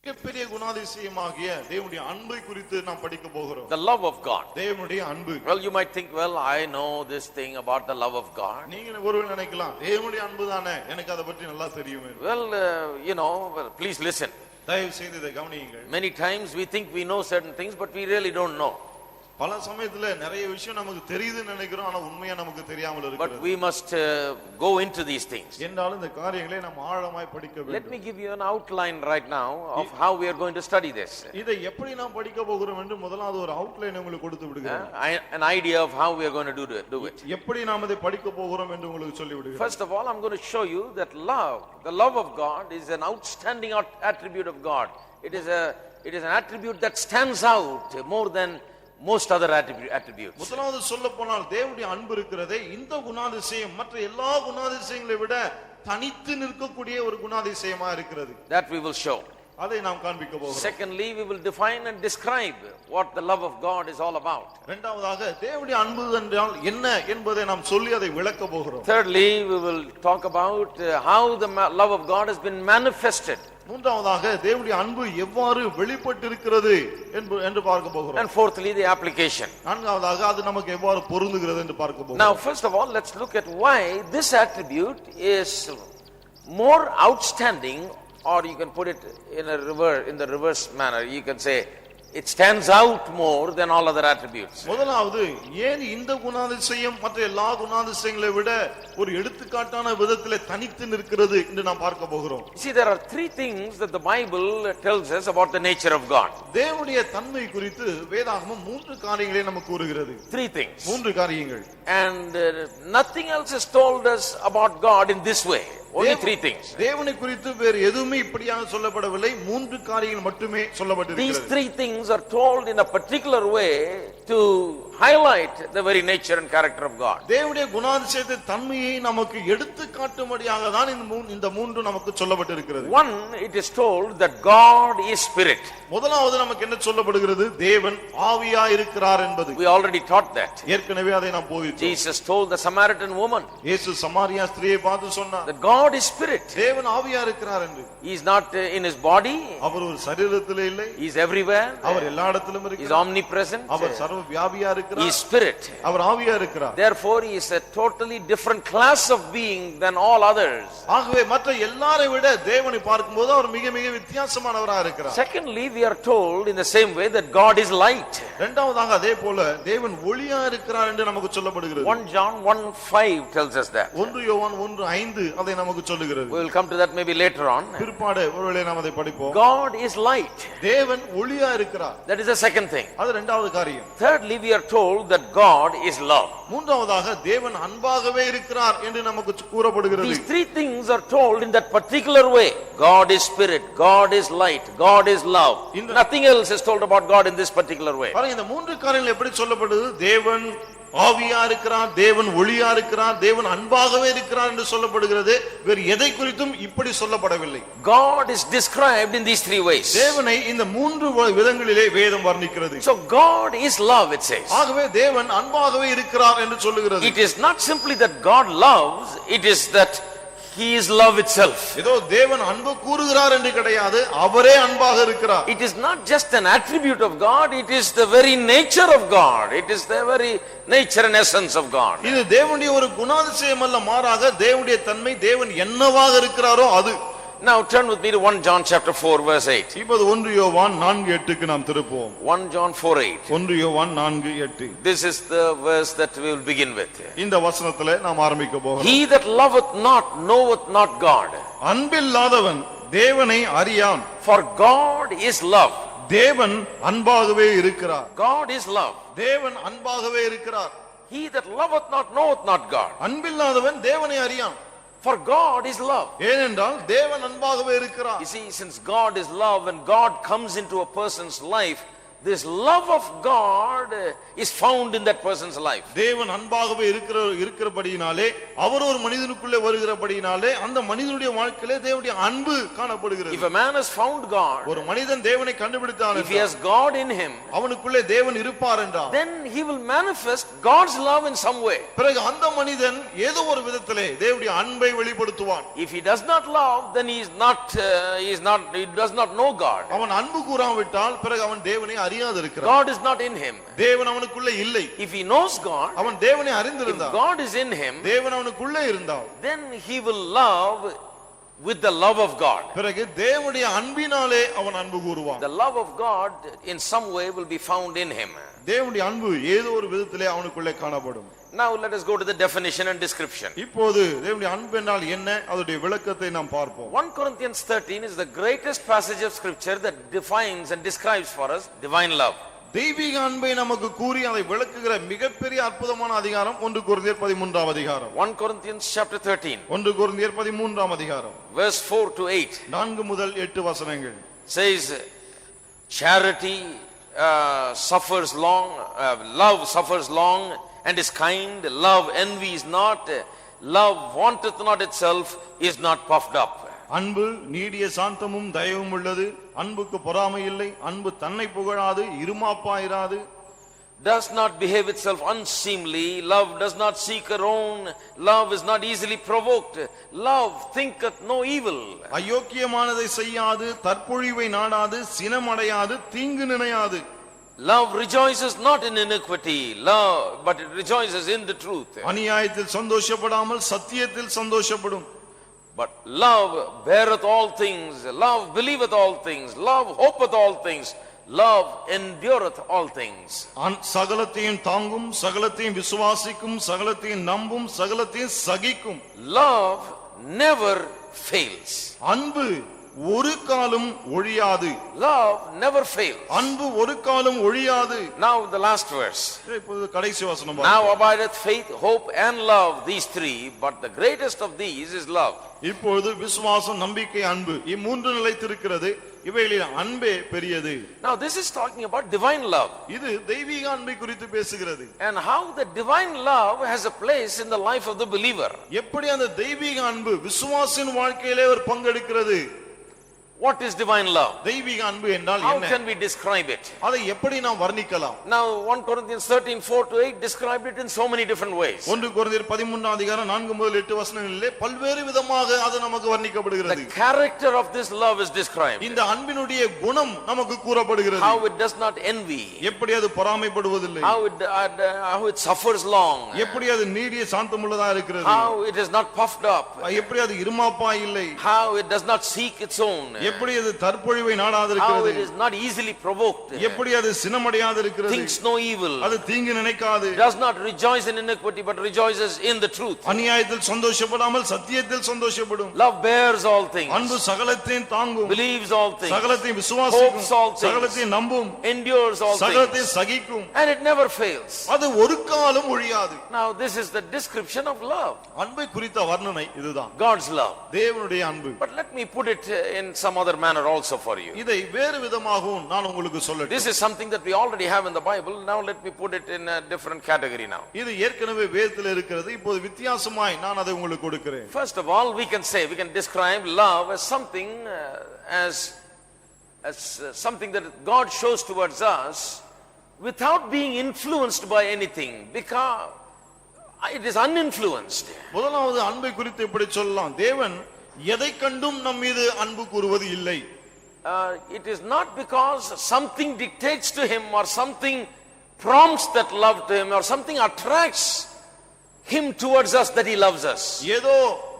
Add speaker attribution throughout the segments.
Speaker 1: மிகப்பெரிய குணாதிசயமாகிய தேவனுடைய அன்பை குறித்து நாம் படிக்க போகிறோம்.
Speaker 2: The love of God.
Speaker 1: தேவனுடைய அன்பு.
Speaker 2: Well, you might think, well, I know this thing about the love of God.
Speaker 1: நீங்க ஒருவேளை நினைக்கலாம், தேவனுடைய அன்பு தானே, எனக்கு அதை பற்றி நல்லா தெரியுமே.
Speaker 2: Well, please listen.
Speaker 1: தயவு செய்து இதை கவனியுங்கள்.
Speaker 2: Many times we think we know certain things, but we really don't know.
Speaker 1: பல சமயத்துல நிறைய விஷயம் நமக்கு தெரியுதுன்னு நினைக்கிறோம், ஆனா உண்மையா நமக்கு தெரியாமல் இருக்கு.
Speaker 2: But we must go into these things.
Speaker 1: என்றாலும் இந்த காரியங்களை நாம் ஆழமாய் படிக்க வேண்டும்.
Speaker 2: Let me give you an outline right now of how we are going to study this.
Speaker 1: இதை எப்படி நாம் படிக்க போகிறோம் என்று முதலாவது ஒரு அவுட்லைன் உங்களுக்கு கொடுத்து விடுகிறேன்.
Speaker 2: An idea of how we are going to do it.
Speaker 1: எப்படி நாம் இதை படிக்க போகிறோம் என்று உங்களுக்கு சொல்லி விடுகிறேன்.
Speaker 2: First of all, I'm going to show you that the love of God is an outstanding attribute of God. It is an attribute that stands out more than most other attributes.
Speaker 1: முதலாவது சொல்ல போனால் தேவனுடைய அன்பு இருக்கிறதே, இந்த குணாதிசயம் மற்ற எல்லா குணாதிசயங்களை விட தனித்து நிற்கக்கூடிய ஒரு குணாதிசயமா இருக்கிறது.
Speaker 2: That we will show.
Speaker 1: அதை நாம் காண்பிக்க போகிறோம்.
Speaker 2: Secondly, we will define and describe what the love of God is all about.
Speaker 1: இரண்டாவதாக தேவனுடைய அன்பு என்றால் என்ன என்பதை நாம் சொல்லி அதை விளக்க போகிறோம்.
Speaker 2: Thirdly, we will talk about how the love of God has been manifested.
Speaker 1: மூன்றாவதாக தேவனுடைய அன்பு எவ்வாறு வெளிப்பட்டிருக்கிறது என்று பார்க்க போகிறோம்.
Speaker 2: And fourthly, the application.
Speaker 1: நான்காவதாக அது நமக்கு எவ்வாறு பொருந்துகிறது என்று பார்க்க போகிறோம்.
Speaker 2: Now, first of all, let's look at why this attribute is more outstanding, or you can put it in the reverse manner. You can say it stands out more than all other attributes.
Speaker 1: முதலாவது ஏன் இந்த குணாதிசயம் மற்ற எல்லா குணாதிசயங்களை விட ஒரு எடுத்துக்காட்டான விதத்திலே தனித்து நிற்கிறது என்று நாம் பார்க்க போகிறோம்.
Speaker 2: See, there are three things that the Bible tells us about the nature of God.
Speaker 1: தேவனுடைய தன்மை குறித்து வேதாகமம் மூன்று காரியங்களை நமக்கு கூறுகிறது.
Speaker 2: Three things.
Speaker 1: மூன்று காரியங்கள்.
Speaker 2: And nothing else is told us about God in this way. Only three things.
Speaker 1: தேவனை குறித்து வேறு எதுவுமே இப்படியாக சொல்லப்படவில்லை, மூன்று காரியங்கள் மட்டுமே சொல்லப்பட்டிருக்கிறது.
Speaker 2: These three things are told in a particular way to highlight the very nature and character of God.
Speaker 1: தேவனுடைய குணாதிசயத்தை தன்மையை நமக்கு எடுத்து காட்டும்படியாக தான் இந்த மூன்று நமக்கு சொல்லப்பட்டிருக்கிறது.
Speaker 2: One, it is told that God is spirit.
Speaker 1: முதலாவது நமக்கு என்ன சொல்லப்படுகிறது? தேவன் ஆவியாய் இருக்கிறார் என்பது.
Speaker 2: We already taught that.
Speaker 1: ஏற்கனவே அதை நாம் போதித்தோம்.
Speaker 2: Jesus told the Samaritan woman.
Speaker 1: இயேசு சமாரியா ஸ்திரியை பார்த்து சொன்னார்,
Speaker 2: that God is spirit.
Speaker 1: தேவன் ஆவியா இருக்கிறார் என்று.
Speaker 2: He is not in his body.
Speaker 1: அவர் ஒரு சரீரத்திலே இல்லை.
Speaker 2: He is everywhere.
Speaker 1: அவர் எல்லா இடத்திலும் இருக்கிறார்.
Speaker 2: He is omnipresent.
Speaker 1: அவர் சர்வ வியாபியா இருக்கிறார்.
Speaker 2: He is spirit.
Speaker 1: அவர் ஆவியா இருக்கிறார்.
Speaker 2: Therefore he is a totally different class of being than all others.
Speaker 1: ஆகவே மற்ற எல்லாரை விட தேவனை பார்க்கும்போது அவர் மிக மிக வித்தியாசமானவராக இருக்கிறார்.
Speaker 2: Secondly, we are told in the same way that God is light.
Speaker 1: இரண்டாவதாக அதே போல தேவன் ஒளியா இருக்கிறார் என்று நமக்கு சொல்லப்படுகிறது.
Speaker 2: 1 John 1:5 tells us that.
Speaker 1: 1 யோவான் 1:5 அதை நமக்கு சொல்லுகிறது.
Speaker 2: We will come to that maybe later on.
Speaker 1: பிற்பாடு ஒருவேளை நாம் அதை படிப்போம்.
Speaker 2: God is light.
Speaker 1: தேவன் ஒளியா இருக்கிறார்.
Speaker 2: That is the second thing.
Speaker 1: அது இரண்டாவது காரியம்.
Speaker 2: Thirdly, we are told that God is love.
Speaker 1: மூன்றாவதாக தேவன் அன்பாகவே இருக்கிறார் என்று நமக்கு கூறப்படுகிறது.
Speaker 2: These three things are told in that particular way. God is spirit, God is light, God is love. Nothing else is told about God in this particular way.
Speaker 1: பாருங்க, இந்த மூன்று காரியங்கள் எப்படி சொல்லப்படுது? தேவன் ஆவியா இருக்கிறார், தேவன் ஒளியா இருக்கிறார், தேவன் அன்பாகவே இருக்கிறார் என்று சொல்லப்படுகிறது. வேறு எதை குறித்தும் இப்படி சொல்லப்படவில்லை.
Speaker 2: God is described in these three ways.
Speaker 1: தேவனை இந்த மூன்று விதங்களிலே வேதம் வர்ணிக்கிறது.
Speaker 2: So God is love, it says.
Speaker 1: ஆகவே தேவன் அன்பாகவே இருக்கிறார் என்று சொல்லுகிறது.
Speaker 2: It is not simply that God loves, it is that He is love itself.
Speaker 1: ஏதோ தேவன் அன்பு கூறுகிறார் என்று கிடையாது, அவரே அன்பாக இருக்கிறார்.
Speaker 2: It is not just an attribute of God, it is the very nature of God. It is the very nature and essence of God.
Speaker 1: இது தேவனுடைய ஒரு குணாதிசயம் அல்ல, மாறாக தேவனுடைய தன்மை, தேவன் என்னவாக இருக்கிறாரோ அது.
Speaker 2: Now turn with me to 1 John chapter 4 verse 8.
Speaker 1: இப்போது 1 யோவான் 4:8க்கு நாம் திருப்புவோம்.
Speaker 2: 1 John 4:8.
Speaker 1: 1 யோவான் 4:8.
Speaker 2: This is the verse that we will begin with.
Speaker 1: இந்த வசனத்திலே நாம் ஆரம்பிக்க போகிறோம்.
Speaker 2: He that loveth not knoweth not God.
Speaker 1: அன்பில்லாதவன் தேவனை அறியான்.
Speaker 2: For God is love.
Speaker 1: தேவன் அன்பாகவே இருக்கிறார்.
Speaker 2: God is love.
Speaker 1: தேவன் அன்பாகவே இருக்கிறார்.
Speaker 2: He that loveth not knoweth not God.
Speaker 1: அன்பில்லாதவன் தேவனை அறியான்.
Speaker 2: For God is love.
Speaker 1: ஏனென்றால் தேவன் அன்பாகவே இருக்கிறார்.
Speaker 2: You see, since God is love and God comes into a person's life, this love of God is found in that person's life.
Speaker 1: தேவன் அன்பாகவே இருக்கிறபடியினாலே அவர் ஒரு மனிதனுக்குள்ளே வருகிறபடியினாலே அந்த மனிதனுடைய வாழ்க்கையிலே தேவனுடைய அன்பு காணப்படுகிறது.
Speaker 2: If a man has found God,
Speaker 1: ஒரு மனிதன் தேவனை கண்டுபிடித்தான்,
Speaker 2: if he has God in him,
Speaker 1: அவனுக்குள்ளே தேவன் இருப்பார் என்றால்,
Speaker 2: then he will manifest God's love in some way.
Speaker 1: பிறகு அந்த மனிதன் ஏதோ ஒரு விதத்திலே தேவனுடைய அன்பை வெளிப்படுத்துவான்.
Speaker 2: If he does not love, then he does not know God.
Speaker 1: அவன் அன்பு கூறாவிட்டால் பிறகு அவன் தேவனை அறியாது இருக்கிறான்.
Speaker 2: God is not in him.
Speaker 1: தேவன் அவனுக்குள்ளே இல்லை.
Speaker 2: If he knows God,
Speaker 1: அவன் தேவனை
Speaker 2: if
Speaker 1: அறிந்திருந்தால்,
Speaker 2: God is in him,
Speaker 1: தேவன் அவனுக்குள்ளே இருந்தால்,
Speaker 2: then he will love with the love of God.
Speaker 1: பிறகு தேவனுடைய அன்பினாலே அவன் அன்பு கூறுவான்.
Speaker 2: The love of God in some way will be found in him.
Speaker 1: தேவனுடைய அன்பு ஏதோ ஒரு விதத்திலே அவனுக்குள்ளே காணப்படும்.
Speaker 2: Now let us go to the definition and description.
Speaker 1: இப்போது தேவனுடைய அன்பு என்றால் என்ன, அதனுடைய விளக்கத்தை நாம் பார்ப்போம்.
Speaker 2: 1 Corinthians 13 is the greatest passage of scripture that defines and describes for us divine love.
Speaker 1: தெய்வீக அன்பை நமக்கு கூறி அதை விளக்குகிற மிகப்பெரிய அற்புதமான அதிகாரம் 1 கொரிந்தியர் 13ஆம் அதிகாரம்.
Speaker 2: 1 Corinthians chapter 13
Speaker 1: 1 கொரிந்தியர் 13ஆம் அதிகாரம்
Speaker 2: verse 4 to 8
Speaker 1: 4 முதல் 8 வசனங்கள்
Speaker 2: says, charity suffers long, love suffers long and is kind, love envies not, love vaunteth not itself, is not puffed up.
Speaker 1: அன்பு நீடிய சாந்தமும் தயவும் உள்ளது, அன்புக்கு பொறாமை இல்லை, அன்பு தன்னை புகழாது, இருமாப்பாயிராது,
Speaker 2: does not behave itself unseemly, love does not seek her own, love is not easily provoked, love thinketh no evil.
Speaker 1: அயோக்கியமானதை செய்யாது, தற்பொழிவை நாடாது, சினமடையாது, தீங்கு நினையாது.
Speaker 2: Love rejoices not in iniquity, but it rejoices in the truth.
Speaker 1: அநியாயத்தில் சந்தோஷப்படாமல் சத்தியத்தில் சந்தோஷப்படும்.
Speaker 2: But love beareth all things, love believeth all things, love hopeth all things, love endureth all things.
Speaker 1: சகலத்தையும் தாங்கும், சகலத்தையும் விசுவாசிக்கும், சகலத்தையும் நம்பும், சகலத்தையும் சகிக்கும்.
Speaker 2: Love never fails.
Speaker 1: அன்பு ஒரு காலம் ஒழியாது.
Speaker 2: Love never fails.
Speaker 1: அன்பு ஒரு காலம் ஒழியாது.
Speaker 2: Now the last verse.
Speaker 1: இப்போது கடைசி வசனம்.
Speaker 2: Now abideth faith, hope and love, these three, but the greatest of these is love.
Speaker 1: இப்பொழுது விசுவாசம், நம்பிக்கை, அன்பு இம்மூன்று நிலைத்திருக்கிறது, இவைகளில் அன்பே பெரியது.
Speaker 2: Now this is talking about divine love.
Speaker 1: இது தெய்வீக அன்பை குறித்து பேசுகிறது.
Speaker 2: And how the divine love has a place in the life of the believer.
Speaker 1: எப்படி அந்த தெய்வீக அன்பு விசுவாசின் வாழ்க்கையிலே ஒரு பங்கெடுக்கிறது.
Speaker 2: What is divine love?
Speaker 1: தெய்வீக அன்பு என்றால்
Speaker 2: How
Speaker 1: என்ன?
Speaker 2: can we describe it?
Speaker 1: அதை எப்படி நாம் வர்ணிக்கலாம்?
Speaker 2: Now 1 Corinthians 13 4 to 8 described it in so many different ways.
Speaker 1: 1 கொரிந்தியர் 13ஆம் அதிகாரம் 4 முதல் 8 வசனங்களிலே பல்வேறு விதமாக அது நமக்கு வர்ணிக்கப்படுகிறது.
Speaker 2: The character of this love is described.
Speaker 1: இந்த அன்பினுடைய குணம் நமக்கு கூறப்படுகிறது.
Speaker 2: How it does not envy.
Speaker 1: எப்படி அது பொறாமைப்படுவதில்லை.
Speaker 2: How it suffers long.
Speaker 1: எப்படி அது நீடிய சாந்தமுள்ளதா இருக்கிறது.
Speaker 2: How it is not puffed up.
Speaker 1: எப்படி அது இருமாப்பா இல்லை.
Speaker 2: How it does not seek its own.
Speaker 1: எப்படி அது தற்பொழிவை நாடாது
Speaker 2: How
Speaker 1: இருக்கிறது.
Speaker 2: it is not easily provoked.
Speaker 1: எப்படி அது சினமடையாது இருக்கிறது.
Speaker 2: Thinks no evil.
Speaker 1: அது தீங்கு நினைக்காது.
Speaker 2: Does not rejoice in iniquity but rejoices in the truth.
Speaker 1: அநியாயத்தில் சந்தோஷப்படாமல் சத்தியத்தில் சந்தோஷப்படும்.
Speaker 2: Love bears all things.
Speaker 1: அன்பு சகலத்தையும் தாங்கும்.
Speaker 2: Believes all things.
Speaker 1: சகலத்தையும் விசுவாசிக்கும்.
Speaker 2: Hopes all things.
Speaker 1: சகலத்தையும் நம்பும்.
Speaker 2: Endures all things.
Speaker 1: சகலத்தையும் சகிக்கும்.
Speaker 2: And it never fails.
Speaker 1: அது ஒரு காலம் ஒழியாது.
Speaker 2: Now this is the description of love.
Speaker 1: அன்பை குறித்த வர்ணனை இதுதான்.
Speaker 2: God's love.
Speaker 1: தேவனுடைய அன்பு.
Speaker 2: But let me put it in some other manner also for you.
Speaker 1: இதை வேறு விதமாகவும் நான் உங்களுக்கு சொல்லட்டும்.
Speaker 2: This is something that we already have in the Bible. Now let me put it in a different category now.
Speaker 1: இது ஏற்கனவே வேதத்தில் இருக்கிறது. இப்போது வித்தியாசமாய் நான் அதை உங்களுக்கு கொடுக்கிறேன்.
Speaker 2: First of all, we can describe love as something something that God shows towards us without being influenced by anything, because it is uninfluenced.
Speaker 1: முதலாவது அன்பை குறித்து இப்படி சொல்லலாம். தேவன் எதை கண்டும் நம் மீது அன்பு கூறுவது இல்லை.
Speaker 2: It is not because something dictates to him or something prompts that love to him or something attracts him towards us that he loves us.
Speaker 1: ஏதோ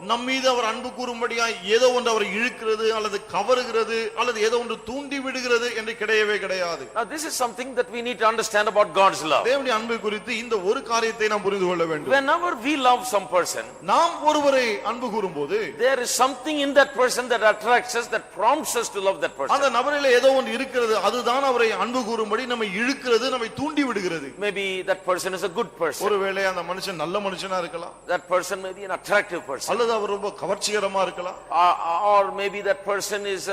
Speaker 1: நம் மீது அவர் அன்பு கூறும்படியாய் ஏதோ ஒன்று அவரை இழுக்கிறது அல்லது கவருகிறது அல்லது ஏதோ ஒன்று தூண்டி விடுகிறது என்று கிடையவே கிடையாது.
Speaker 2: Now this is something that we need to understand about God's love.
Speaker 1: தேவனுடைய அன்பை குறித்து இந்த ஒரு காரியத்தை நாம் புரிந்து கொள்ள வேண்டும்.
Speaker 2: Whenever we love some person,
Speaker 1: நாம் ஒருவரை அன்பு கூறும்போது
Speaker 2: there is something in that person that attracts us, that prompts us to love that person.
Speaker 1: அந்த நபரிலே ஏதோ ஒன்று இருக்கிறது, அதுதான் அவரை அன்பு கூறும்படி நம்மை இழுக்கிறது, நம்மை தூண்டி விடுகிறது.
Speaker 2: Maybe that person is a good person.
Speaker 1: ஒருவேளை அந்த மனுஷன் நல்ல மனுஷனா இருக்கலாம்.
Speaker 2: That person may be an attractive person.
Speaker 1: அல்லது அவர் ரொம்ப கவர்ச்சிகரமா இருக்கலாம்.
Speaker 2: Or maybe that person is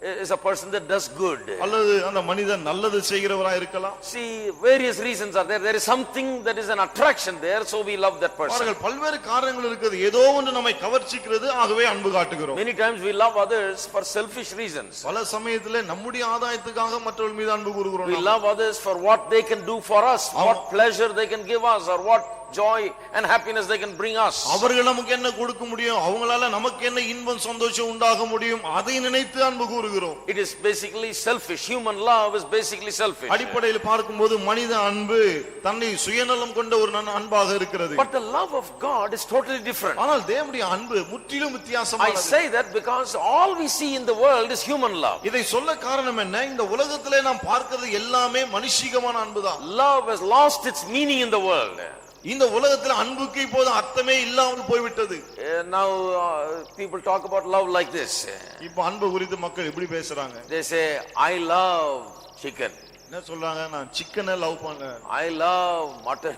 Speaker 2: is a person that does good.
Speaker 1: அல்லது அந்த மனிதன் நல்லது செய்கிறவராய் இருக்கலாம்.
Speaker 2: See, various reasons are there. There is something that is an attraction there, so we love that person.
Speaker 1: அவர்கள் பல்வேறு காரணங்கள் இருக்குது. ஏதோ ஒன்று நம்மை கவர்ச்சிக்கிறது, ஆகவே அன்பு காட்டுகிறோம்.
Speaker 2: Many times we love others for selfish reasons.
Speaker 1: பல சமயத்திலே நம்முடைய ஆதாயத்துக்காக மற்றவர்கள் மீது அன்பு கூறுகிறோம்.
Speaker 2: We love others for what they can do for us, what pleasure they can give us, or what joy and happiness they can bring us.
Speaker 1: அவர்கள் நமக்கு என்ன கொடுக்க முடியும், அவங்களால நமக்கு என்ன இன்பம் சந்தோஷம் உண்டாக முடியும், அதை நினைத்து அன்பு கூறுகிறோம்.
Speaker 2: It is basically selfish. Human love is basically selfish.
Speaker 1: அடிப்படையில் பார்க்கும்போது மனித அன்பு தன்னை சுயநலம் கொண்ட ஒரு அன்பாக இருக்கிறது.
Speaker 2: But the love of God is totally different.
Speaker 1: ஆனால் தேவனுடைய அன்பு முற்றிலும்
Speaker 2: I
Speaker 1: வித்தியாசமானது.
Speaker 2: say that because all we see in the world is human love.
Speaker 1: இதை சொல்ல காரணம் என்ன, இந்த உலகத்திலே நாம் பார்க்கிறது எல்லாமே மனுஷிகமான அன்புதான்.
Speaker 2: Love has lost its meaning in the world.
Speaker 1: இந்த உலகத்தில் அன்புக்கு இப்போது அர்த்தமே இல்லாமல் போய்விட்டது.
Speaker 2: Now people talk about love like this.
Speaker 1: இப்ப அன்பு குறித்து மக்கள் எப்படி பேசுறாங்க?
Speaker 2: They say, I love chicken.
Speaker 1: என்ன சொல்றாங்க, நான் சிக்கனை லவ் பண்றேன்,
Speaker 2: I love mutton.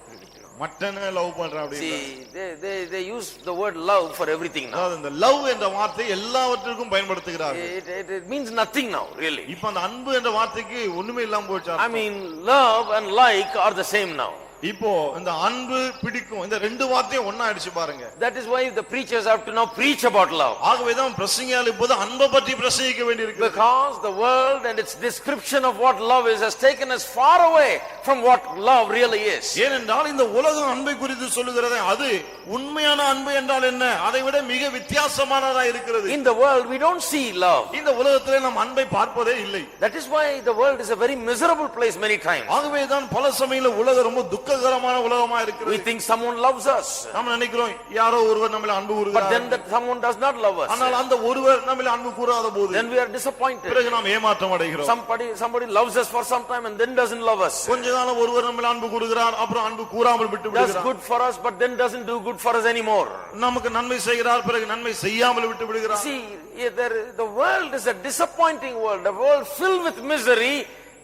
Speaker 1: மட்டனை லவ் பண்றேன் அப்படி.
Speaker 2: See, they use the word love for everything now.
Speaker 1: இந்த லவ் என்ற வார்த்தை எல்லாவற்றிற்கும் பயன்படுத்துகிறார்கள்.
Speaker 2: It means nothing now, really.
Speaker 1: இப்ப அந்த அன்பு என்ற வார்த்தைக்கு ஒண்ணுமே இல்லாம போச்சு.
Speaker 2: I mean, love and like are the same now.
Speaker 1: இப்போ இந்த அன்பு பிடிக்கும் இந்த ரெண்டு வார்த்தையும் ஒண்ணா அடிச்சு பாருங்க.
Speaker 2: That is why the preachers have to now preach about love.
Speaker 1: ஆகவேதான் பிரசங்கியால் இப்போது அன்பை பற்றி பிரசங்கிக்க வேண்டியிருக்கு.
Speaker 2: Because the world and its description of what love is has taken us far away from what love really is.
Speaker 1: ஏனென்றால் இந்த உலகம் அன்பை குறித்து சொல்லுகிறதே அது உண்மையான அன்பு என்றால் என்ன, அதை விட மிக வித்தியாசமானதா இருக்கிறது.
Speaker 2: In the world we don't see love.
Speaker 1: இந்த உலகத்திலே நாம் அன்பை பார்ப்பதே இல்லை.
Speaker 2: That is why the world is a very miserable place many times.
Speaker 1: ஆகவேதான் பல சமயங்களில் உலகம் ரொம்ப துக்ககரமான உலகமா இருக்கிறது.
Speaker 2: We think someone loves us.
Speaker 1: நாம் நினைக்கிறோம் யாரோ ஒருவர் நம்மை அன்பு கூறுகிறார்.
Speaker 2: But then that someone does not love us.
Speaker 1: ஆனால் அந்த ஒருவர் நம்மை அன்பு கூறாத போது
Speaker 2: then we are disappointed.
Speaker 1: பிறகு நாம் ஏமாற்றம் அடைகிறோம்.
Speaker 2: Somebody loves us for some time and then doesn't love us.
Speaker 1: கொஞ்ச காலம் ஒருவர் நம்மை அன்பு கூறுகிறார், அப்புறம் அன்பு கூறாமல் விட்டு விடுகிறார்.
Speaker 2: Does good for us but then doesn't do good for us anymore.
Speaker 1: நமக்கு நன்மை செய்கிறார், பிறகு நன்மை செய்யாமல் விட்டு விடுகிறார்.
Speaker 2: See, the world is a disappointing world, a world filled with misery,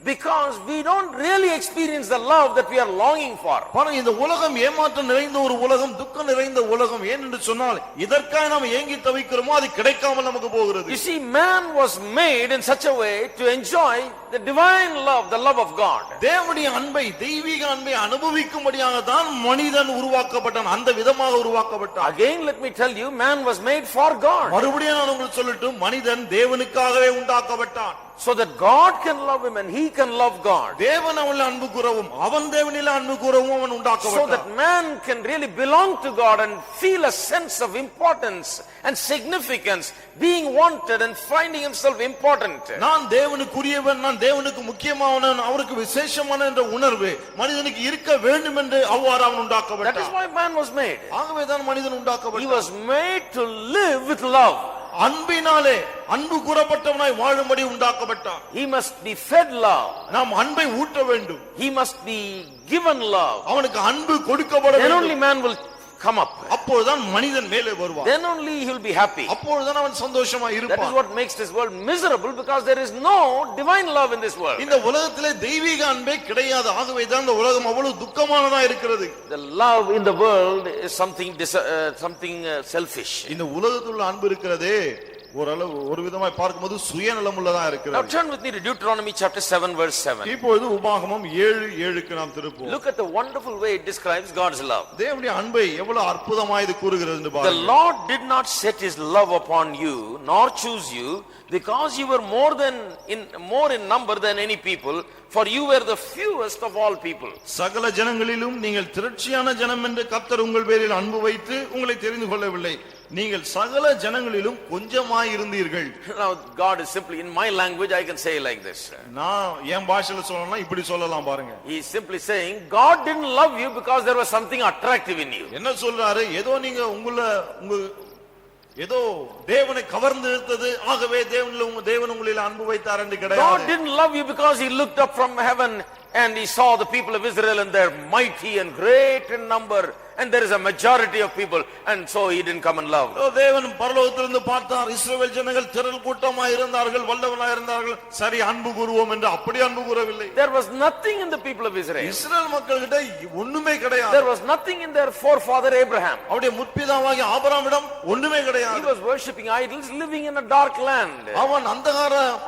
Speaker 2: because we don't really experience the love that we are longing for.
Speaker 1: பாருங்க, இந்த உலகம் ஏமாற்றம் நிறைந்த ஒரு உலகம், துக்கம் நிறைந்த உலகம். ஏன் என்று சொன்னால் இதற்காக நாம் ஏங்கி தவிக்கிறோமோ அது கிடைக்காமல் நமக்கு போகிறது.
Speaker 2: You see, man was made in such a way to enjoy the divine love, the love of God.
Speaker 1: தேவனுடைய அன்பை, தெய்வீக அன்பை அனுபவிக்கும்படியாக தான் மனிதன் உருவாக்கப்பட்டான், அந்த விதமாக உருவாக்கப்பட்டான்.
Speaker 2: Again let me tell you, man was made for God.
Speaker 1: மறுபடியும் நான் உங்களுக்கு சொல்லட்டும், மனிதன் தேவனுக்காகவே உண்டாக்கப்பட்டான்.
Speaker 2: So that God can love him and he can love God.
Speaker 1: தேவன் அவனில் அன்பு கூறவும் அவன் தேவனில் அன்பு கூறவும் அவன் உண்டாக்கப்பட்டான்.
Speaker 2: So that man can really belong to God and feel a sense of importance and significance, being wanted and finding himself important.
Speaker 1: நான் தேவனுக்குரியவன், நான் தேவனுக்கு முக்கியமானவன், அவருக்கு விசேஷமான என்ற உணர்வு மனிதனுக்கு இருக்க வேண்டும் என்று அவ்வாறு அவன் உண்டாக்கப்பட்டான்.
Speaker 2: That is why man was made.
Speaker 1: ஆகவே தான் மனிதன் உண்டாக்கப்பட்டான்.
Speaker 2: He was made to live with love.
Speaker 1: அன்பினாலே அன்பு கூறப்பட்டவனாய் வாழும்படி உண்டாக்கப்பட்டான்.
Speaker 2: He must be fed love.
Speaker 1: நாம் அன்பை ஊட்ட வேண்டும்.
Speaker 2: He must be given love.
Speaker 1: அவனுக்கு அன்பு கொடுக்கப்பட
Speaker 2: Then
Speaker 1: வேண்டும்.
Speaker 2: only man will come up.
Speaker 1: அப்பொழுதுதான் மனிதன் மேலே வருவான்.
Speaker 2: Then only he will be happy.
Speaker 1: அப்பொழுதுதான் அவன் சந்தோஷமா
Speaker 2: That is
Speaker 1: இருப்பான்.
Speaker 2: what makes this world miserable, because there is no divine love in this world.
Speaker 1: இந்த உலகத்திலே தெய்வீக அன்பே கிடையாது. ஆகவே தான் இந்த உலகம் அவ்வளவு துக்கமானதா இருக்கிறது.
Speaker 2: The love in the world is something selfish.
Speaker 1: இந்த உலகத்துல உள்ள அன்பு இருக்கிறதே ஓரளவு ஒரு விதமாய் பார்க்கும்போது சுயநலம் உள்ளதா
Speaker 2: Now
Speaker 1: இருக்கிறது.
Speaker 2: turn with me to Deuteronomy chapter 7 verse 7.
Speaker 1: இப்பொழுது உபாகமம் 7:7க்கு நாம் திருப்போம்.
Speaker 2: Look at the wonderful way it describes God's love.
Speaker 1: தேவனுடைய அன்பை எவ்வளவு அற்புதமாய் இது கூறுகிறது என்று
Speaker 2: The
Speaker 1: பாருங்கள்.
Speaker 2: Lord did not set his love upon you nor choose you because you were more in number than any people, for you were the fewest of all people.
Speaker 1: சகல ஜனங்களிலும் நீங்கள் திரட்சியான ஜனம் என்று கர்த்தர் உங்கள் பேரில் அன்பு வைத்து உங்களை தெரிந்து கொள்ளவில்லை. நீங்கள் சகல ஜனங்களிலும் கொஞ்சமாய் இருந்தீர்கள்.
Speaker 2: Now God is simply, in my language I can say like this.
Speaker 1: நான் என் பாஷையில சொல்லணும்னா இப்படி சொல்லலாம் பாருங்க.
Speaker 2: He is simply saying God didn't love you because there was something attractive in you.
Speaker 1: என்ன சொல்றாரு, ஏதோ நீங்க ஏதோ தேவனை கவர்ந்து இழுத்தது, ஆகவே தேவன் உங்களில் அன்பு வைத்தார் என்று
Speaker 2: God
Speaker 1: கிடையாது.
Speaker 2: didn't love you because he looked up from heaven and he saw the people of Israel and they're mighty and great in number, and there is a majority of people, and so he didn't come and love.
Speaker 1: தேவன் பரலோகத்திலிருந்து பார்த்தார், இஸ்ரவேல் ஜனங்கள் திரள் கூட்டமாய் இருந்தார்கள், வல்லவனாய் இருந்தார்கள், சரி அன்பு கூறுவோம் என்று அப்படி அன்பு கூறவில்லை.
Speaker 2: There was nothing in the people of Israel.
Speaker 1: இஸ்ரவேல் மக்கள்கிட்ட ஒண்ணுமே கிடையாது.
Speaker 2: There was nothing in their forefather Abraham.
Speaker 1: அவருடைய முற்பிதாவாகிய ஆபிரகாமிடம் ஒண்ணுமே
Speaker 2: He
Speaker 1: கிடையாது.
Speaker 2: was worshipping idols, living in a dark land.
Speaker 1: அவன்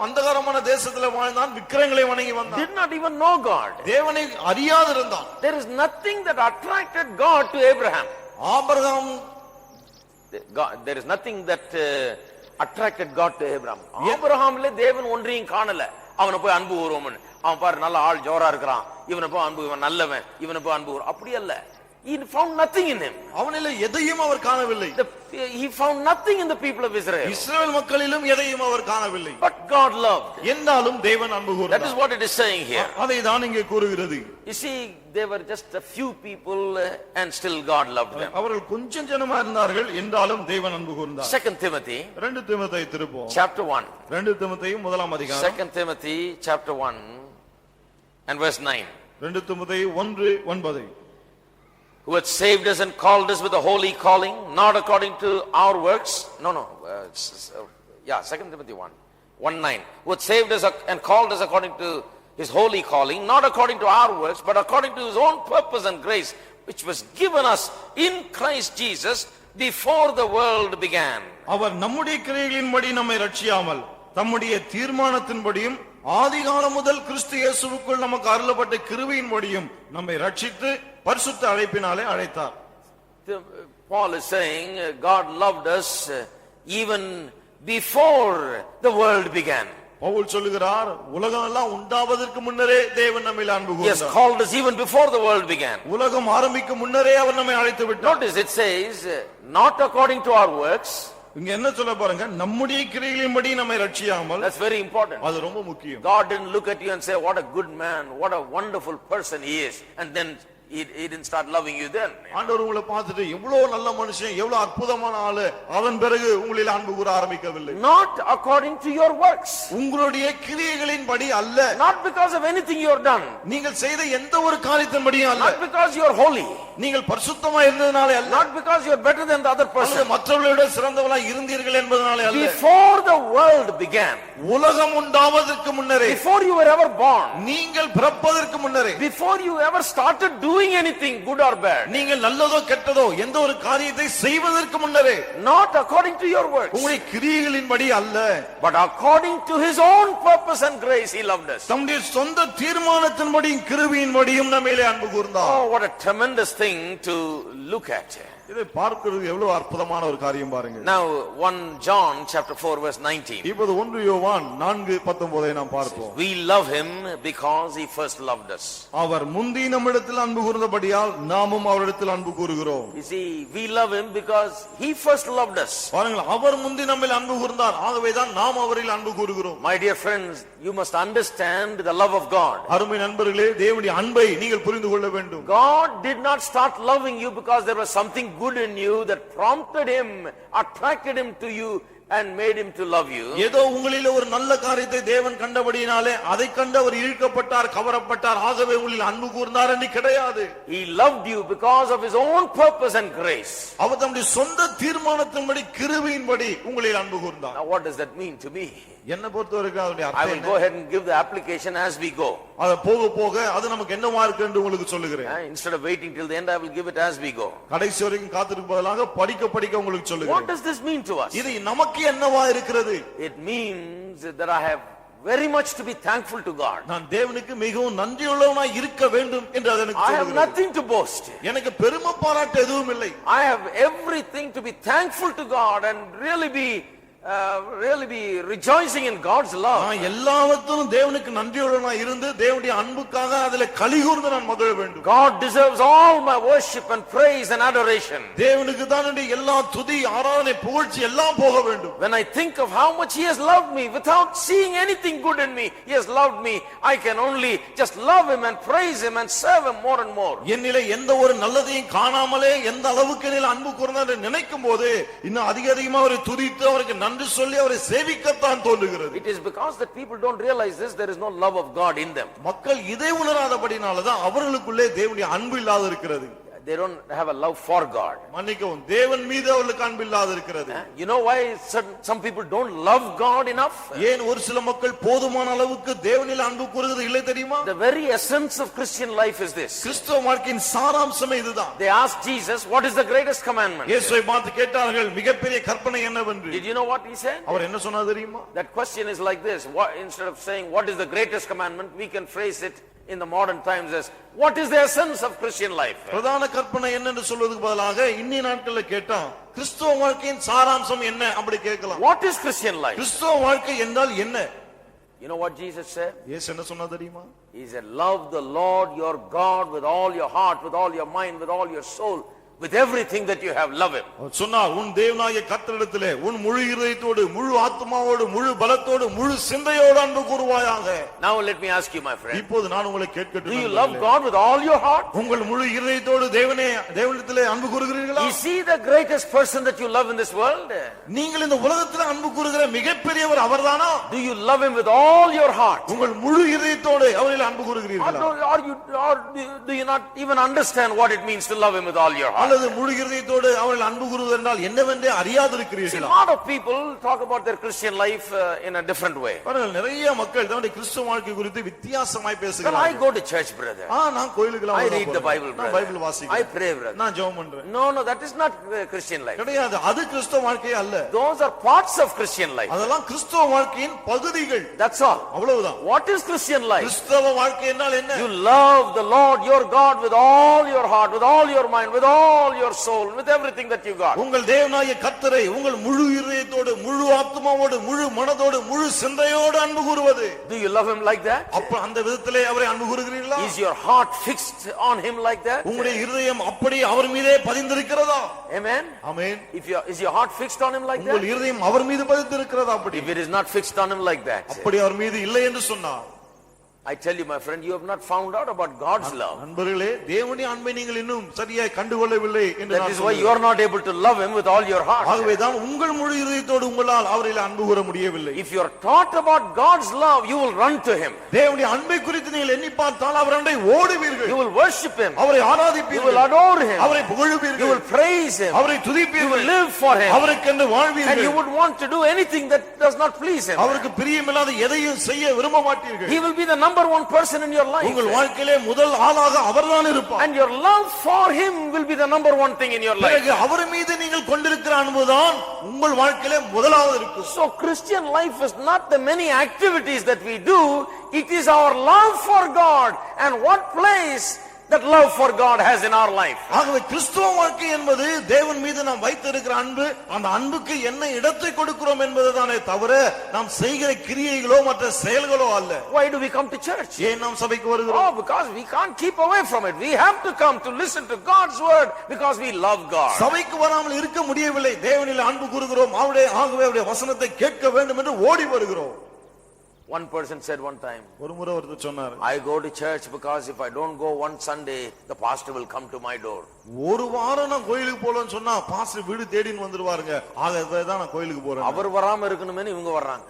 Speaker 1: அந்தகாரமான தேசத்திலே வாழ்ந்தான், விக்கிரகங்களை வணங்கி வந்தான்.
Speaker 2: Did not even know God.
Speaker 1: தேவனை அறியாதிருந்தான்.
Speaker 2: There is nothing that attracted God to Abraham.
Speaker 1: Abraham
Speaker 2: There is nothing that attracted God to Abraham. ஆபிரகாம்ல தேவன் ஒன்றையும் காணல. அவனை போய் அன்பு கூறுவோம்னு. அவன் பாரு நல்ல ஆள் ஜோரா இருக்கிறான், இவனை போய் அன்பு, இவன் நல்லவன், இவனை போய் அன்பு கூறுவோம். அப்படி அல்ல. He found nothing in him.
Speaker 1: அவனிலே எதையும் அவர் காணவில்லை.
Speaker 2: He found nothing in the people of Israel.
Speaker 1: இஸ்ரவேல் மக்களிலும் எதையும் அவர் காணவில்லை.
Speaker 2: But God loved.
Speaker 1: என்றாலும் தேவன் அன்பு கூர்ந்தார்.
Speaker 2: That is what it is saying here.
Speaker 1: அதை தான் இங்கே கூறுகிறது.
Speaker 2: You see, they were just a few people and still God loved them.
Speaker 1: அவர்கள் கொஞ்சம் ஜனமா இருந்தார்கள், என்றாலும் தேவன் அன்பு கூர்ந்தார்.
Speaker 2: 2 Timothy
Speaker 1: 2 தீமோத்தேயு திருப்போம்.
Speaker 2: chapter 1.
Speaker 1: 2 தீமோத்தேயு முதலாம் அதிகாரம்.
Speaker 2: 2 Timothy chapter 1 and verse 9.
Speaker 1: 2 தீமோத்தேயு 1:9.
Speaker 2: Who had saved us and called us with a holy calling, not according to our works. No. 2 Timothy 1:9. Who had saved us and called us according to his holy calling, not according to our works, but according to his own purpose and grace, which was given us in Christ Jesus before the world began.
Speaker 1: அவர் நம்முடைய கிரியைகளின்படி நம்மை ரட்சியாமல் தம்முடைய தீர்மானத்தின்படியும் ஆதிகாலம் முதல் கிறிஸ்து இயேசுவுக்குள் நமக்கு அருளப்பட்ட கிருபையின்படியும் நம்மை ரட்சித்து பரிசுத்த அழைப்பினாலே அழைத்தார்.
Speaker 2: Paul is saying God loved us even before the world began.
Speaker 1: Pavul சொல்லுகிறார், உலகம் எல்லாம் உண்டாவதற்கு முன்னரே தேவன் நம்மை அன்பு கூர்ந்தார்.
Speaker 2: He has called us even before the world began.
Speaker 1: உலகம் ஆரம்பிக்கும் முன்னரே அவர் நம்மை அழைத்து விட்டார்.
Speaker 2: Notice it says not according to our works.
Speaker 1: இங்க என்ன சொல்ல பாருங்க, நம்முடைய கிரியைகளின்படி நம்மை ரட்சியாமல்.
Speaker 2: That's very important.
Speaker 1: அது ரொம்ப முக்கியம்.
Speaker 2: God didn't look at you and say what a good man, what a wonderful person he is, and then he didn't start loving you then.
Speaker 1: ஆண்டவர் உங்களை பார்த்துட்டு எவ்வளவு நல்ல மனுஷன், எவ்வளவு அற்புதமான ஆளு, அதன் பிறகு உங்களில் அன்பு கூற ஆரம்பிக்கவில்லை.
Speaker 2: Not according to your works.
Speaker 1: உங்களுடைய கிரியைகளின்படி அல்ல.
Speaker 2: Not because of anything you have done.
Speaker 1: நீங்கள் செய்த எந்த ஒரு காரியத்தின்படியும் அல்ல.
Speaker 2: Not because you are holy.
Speaker 1: நீங்கள் பரிசுத்தமா இருந்ததனாலே அல்ல.
Speaker 2: Not because you are better than the other person.
Speaker 1: மற்றவர்களோட சிறந்தவளாய் இருந்தீர்கள் என்பதனாலே அல்ல.
Speaker 2: Before the world began.
Speaker 1: உலகம் உண்டாவதற்கு முன்னரே.
Speaker 2: Before you were ever born.
Speaker 1: நீங்கள் பிறப்பதற்கு முன்னரே.
Speaker 2: Before you ever started doing anything good or bad.
Speaker 1: நீங்கள் நல்லதோ கெட்டதோ எந்த ஒரு காரியத்தை செய்வதற்கு முன்னரே.
Speaker 2: Not according to your works.
Speaker 1: உங்களுடைய கிரியைகளின்படி அல்ல.
Speaker 2: But according to his own purpose and grace he loved us.
Speaker 1: தம்முடைய சொந்த தீர்மானத்தின்படியும் கிருபையின்படியும் நம்மேலே அன்பு கூர்ந்தார்.
Speaker 2: Oh, what a tremendous thing to look at.
Speaker 1: இதை பார்க்கிறது எவ்வளவு அற்புதமான ஒரு காரியம் பாருங்க.
Speaker 2: Now 1 John chapter 4 verse 19.
Speaker 1: இப்போது 1 யோவான் 4:19 நாம் பார்ப்போம்.
Speaker 2: We love him because he first loved us.
Speaker 1: அவர் முந்தி நம்மிடத்தில் அன்பு கூர்ந்தபடியால் நாமும் அவரிடத்தில் அன்பு கூறுகிறோம்.
Speaker 2: You see, we love him because he first loved us.
Speaker 1: பாருங்கள், அவர் முந்தி நம்மில் அன்பு கூர்ந்தார், ஆகவேதான் நாம் அவரில் அன்பு கூறுகிறோம்.
Speaker 2: My dear friends, you must understand the love of God.
Speaker 1: அருமை நண்பர்களே, தேவனுடைய அன்பை நீங்கள் புரிந்து கொள்ள வேண்டும்.
Speaker 2: God did not start loving you because there was something good in you that prompted him, attracted him to you and made him to love you.
Speaker 1: ஏதோ உங்களிலே ஒரு நல்ல காரியத்தை தேவன் கண்டபடியினாலே அதை கண்டு அவர் இழுக்கப்பட்டார், கவரப்பட்டார், ஆகவே உங்களில் அன்பு கூர்ந்தார் என்று கிடையாது.
Speaker 2: He loved you because of his own purpose and grace.
Speaker 1: அவர் தம்முடைய சொந்த தீர்மானத்தின்படி கிருபையின்படி உங்களில் அன்பு கூர்ந்தார்.
Speaker 2: Now what does that mean to me?
Speaker 1: என்ன பொறுத்தவரைக்கும் அதனுடைய
Speaker 2: I
Speaker 1: அர்த்தம்
Speaker 2: will
Speaker 1: என்ன?
Speaker 2: go ahead and give the application as we go.
Speaker 1: அத போக போக அது நமக்கு என்னவா இருக்கு என்று உங்களுக்கு சொல்லுகிறேன்.
Speaker 2: Instead of waiting till the end, I will give it as we go.
Speaker 1: கடைசி வரைக்கும் காத்திருக்கும் பதிலாக படிக்க படிக்க உங்களுக்கு
Speaker 2: What
Speaker 1: சொல்லுகிறேன்.
Speaker 2: does this mean to us?
Speaker 1: இது நமக்கு என்னவா இருக்கிறது?
Speaker 2: It means that I have very much to be thankful to God.
Speaker 1: நான் தேவனுக்கு மிகவும் நன்றியுள்ளவனாய் இருக்க வேண்டும் என்று அது எனக்கு
Speaker 2: I have
Speaker 1: சொல்லுகிறது.
Speaker 2: nothing to boast.
Speaker 1: எனக்கு பெருமை பாராட்ட எதுவும் இல்லை.
Speaker 2: I have everything to be thankful to God and really be rejoicing in God's love.
Speaker 1: நான் எல்லாவற்றிலும் தேவனுக்கு நன்றியுள்ளவனாய் இருந்து தேவனுடைய அன்புக்காக அதிலே களிகூர்ந்து நான் மகிழ வேண்டும்.
Speaker 2: God deserves all my worship and praise and adoration.
Speaker 1: தேவனுக்கு தான் எல்லா துதி, ஆராதனை, புகழ்ச்சி எல்லாம் போக வேண்டும்.
Speaker 2: When I think of how much he has loved me without seeing anything good in me, he has loved me, I can only just love him and praise him and serve him more and more.
Speaker 1: என்னிலே எந்த ஒரு நல்லதையும் காணாமலே எந்த அளவுக்கு என்னில் அன்பு கூர்ந்தார் என்று நினைக்கும் போது இன்னும் அதிகமா அவரை துதித்து அவருக்கு நன்றி சொல்லி அவரை சேவிக்கத்தான் தோன்றுகிறது.
Speaker 2: It is because that people don't realize this, there is no love of God in them.
Speaker 1: மக்கள் இதை உணராதபடினாலதான் அவர்களுக்குள்ளே தேவனுடைய அன்பு இல்லாது இருக்கிறது.
Speaker 2: They don't have a love for God.
Speaker 1: மன்னிக்கவும், தேவன் மீது அவர்களுக்கு அன்பு இல்லாது இருக்கிறது.
Speaker 2: You know why some people don't love God enough?
Speaker 1: ஏன் ஒரு சில மக்கள் போதுமான அளவுக்கு தேவனில் அன்பு கூறுகிறது இல்லை தெரியுமா?
Speaker 2: The very essence of Christian life is this.
Speaker 1: கிறிஸ்தவ வாழ்க்கையின் சாராம்சமே இதுதான்.
Speaker 2: They asked Jesus, what is the greatest commandment?
Speaker 1: இயேசுவை பார்த்து கேட்டார்கள், மிகப்பெரிய கற்பனை என்னவென்று.
Speaker 2: Did you know what he said?
Speaker 1: அவர் என்ன சொன்னார் தெரியுமா?
Speaker 2: That question is like this. Instead of saying what is the greatest commandment, we can phrase it in the modern times as what is the essence of Christian life?
Speaker 1: பிரதான கற்பனை என்னன்னு சொல்வதற்கு பதிலாக இன்னி நாட்கள்ல கேட்டா கிறிஸ்தவ வாழ்க்கையின் சாராம்சம் என்ன அப்படி கேட்கலாம்.
Speaker 2: What is Christian life?
Speaker 1: கிறிஸ்தவ வாழ்க்கை என்றால் என்ன?
Speaker 2: You know what Jesus said?
Speaker 1: இயேசு என்ன சொன்னார் தெரியுமா?
Speaker 2: He said, love the Lord your God with all your heart, with all your mind, with all your soul, with everything that you have, love him.
Speaker 1: அவர் சொன்னார், உன் தேவனாகிய கர்த்தரிடத்திலே உன் முழு இதயத்தோடு, முழு ஆத்துமாவோடு, முழு பலத்தோடு, முழு சிந்தையோடு அன்பு கூறுவாயாக.
Speaker 2: Now let me ask you, my friend.
Speaker 1: இப்போது நான் உங்களை கேட்கட்டும்.
Speaker 2: Do you love God with all your heart?
Speaker 1: உங்கள் முழு இதயத்தோடு தேவனிடத்திலே அன்பு கூறுகிறீர்களா?
Speaker 2: Is he the greatest person that you love in this world?
Speaker 1: நீங்கள் இந்த உலகத்திலே அன்பு கூறுகிற மிகப்பெரியவர் அவர்தானா?
Speaker 2: Do you love him with all your heart?
Speaker 1: உங்கள் முழு இதயத்தோடு அவரில் அன்பு கூறுகிறீர்களா?
Speaker 2: Or do you not even understand what it means to love him with all your heart?
Speaker 1: அல்லது முழு இதயத்தோடு அவர்கள் அன்பு கூறுவது என்றால் என்னவென்றே அறியாதிருக்கிறீர்களா?
Speaker 2: A lot of people talk about their Christian life in a different way.
Speaker 1: பாருங்கள், நிறைய மக்கள் தங்களுடைய கிறிஸ்தவ வாழ்க்கை குறித்து வித்தியாசமாய்
Speaker 2: Well,
Speaker 1: பேசுகிறார்கள்.
Speaker 2: I go to church, brother.
Speaker 1: நான் கோயிலுக்குலாம்
Speaker 2: I
Speaker 1: வரேன்.
Speaker 2: read the Bible,
Speaker 1: நான்
Speaker 2: brother.
Speaker 1: பைபிள் வாசிக்கிறேன்.
Speaker 2: I pray, brother.
Speaker 1: நான் ஜெபம் பண்றேன்.
Speaker 2: No, that is not Christian life.
Speaker 1: கிடையாது, அது கிறிஸ்தவ வாழ்க்கையே அல்ல.
Speaker 2: Those are parts of Christian life.
Speaker 1: அதெல்லாம் கிறிஸ்தவ வாழ்க்கையின் பகுதிகள்.
Speaker 2: That's all.
Speaker 1: அவ்வளவுதான்.
Speaker 2: What is Christian life?
Speaker 1: கிறிஸ்தவ வாழ்க்கை என்றால் என்ன?
Speaker 2: You love the Lord your God with all your heart, with all your mind, with all your soul, with everything that you got.
Speaker 1: உங்கள் தேவனாகிய கர்த்தரை உங்கள் முழு இதயத்தோடு, முழு ஆத்துமாவோடு, முழு மனதோடு, முழு சிந்தையோடு அன்பு கூறுவது.
Speaker 2: Do you love him like that?
Speaker 1: அப்ப அந்த விதத்திலே அவரை அன்பு கூறுகிறீர்களா?
Speaker 2: Is your heart fixed on him like that?
Speaker 1: உங்களுடைய இருதயம் அப்படி அவர் மீதே பதிந்திருக்கிறதா?
Speaker 2: Amen.
Speaker 1: Amen.
Speaker 2: Is your heart fixed on him like that?
Speaker 1: உங்கள் இருதயம் அவர் மீது பதிந்திருக்கிறதா? அப்படி
Speaker 2: If it is not fixed on him like that,
Speaker 1: அப்படி அவர் மீது இல்லை என்று சொன்னார்.
Speaker 2: I tell you, my friend, you have not found out about God's love.
Speaker 1: நண்பர்களே, தேவனுடைய அன்பை நீங்கள் இன்னும் சரியாய் கண்டுகொள்ளவில்லை என்று
Speaker 2: That
Speaker 1: நான்
Speaker 2: is why you
Speaker 1: சொல்கிறேன்.
Speaker 2: are not able to love him with all your heart.
Speaker 1: ஆகவேதான் உங்கள் முழு இதயத்தோடு உங்களால் அவரில் அன்பு கூற முடியவில்லை.
Speaker 2: If you are taught about God's love, you will run to him.
Speaker 1: தேவனுடைய அன்பை குறித்து நீங்கள் எண்ணி பார்த்தால் அவர் அண்டை ஓடுவீர்கள்.
Speaker 2: You will worship him.
Speaker 1: அவரை
Speaker 2: You will
Speaker 1: ஆராதிப்பீர்கள்.
Speaker 2: adore him.
Speaker 1: அவரை
Speaker 2: You
Speaker 1: புகழுவீர்கள்.
Speaker 2: will praise him.
Speaker 1: அவரை
Speaker 2: You will
Speaker 1: துதிப்பீர்கள்.
Speaker 2: live for him.
Speaker 1: அவருக்கென்று
Speaker 2: And you
Speaker 1: வாழ்வீர்கள்.
Speaker 2: would want to do anything that does not please him.
Speaker 1: அவருக்கு பிரியமில்லாத எதையும் செய்ய விரும்ப மாட்டீர்கள்.
Speaker 2: He will be the number one person in your life.
Speaker 1: உங்கள் வாழ்க்கையிலே முதல் ஆளாக அவர்தான் இருப்பார்.
Speaker 2: And your love for him will be the number one thing in your life.
Speaker 1: பிறகு அவர் மீது நீங்கள் கொண்டிருக்கிற அன்புதான் உங்கள் வாழ்க்கையிலே முதலாவது இருக்கும்.
Speaker 2: So Christian life is not the many activities that we do, it is our love for God and what place that love for God has in our life.
Speaker 1: ஆகவே கிறிஸ்துவ வாழ்க்கை என்பது தேவன் மீது நாம் வைத்திருக்கிற அன்பு, அந்த அன்புக்கு என்ன இடத்தை கொடுக்கிறோம் என்பதுதானே தவிர நாம் செய்கிற கிரியைகளோ மற்ற செயல்களோ அல்ல.
Speaker 2: Why do we come to church?
Speaker 1: ஏன் நாம் சபைக்கு வருகிறோம்?
Speaker 2: Oh, because we can't keep away from it. We have to come to listen to God's word because we love God.
Speaker 1: சபைக்கு வராமல் இருக்க முடியவில்லை. தேவனில் அன்பு கூறுகிறோம். ஆகவே அவருடைய வசனத்தை கேட்க வேண்டும் என்று ஓடி வருகிறோம்.
Speaker 2: One person said one time,
Speaker 1: ஒரு முறை ஒருத்தர் சொன்னார்,
Speaker 2: I go to church because if I don't go one Sunday, the pastor will come to my door.
Speaker 1: ஒரு வாரம் நான் கோயிலுக்கு போலன்னு சொன்னா பாஸ்டர் வீடு தேடின்னு வந்துருவாருங்க. ஆகவே தான் நான் கோயிலுக்கு போறேன்.
Speaker 2: அவர் வராம இருக்கணுமே இவங்க வர்றாங்க.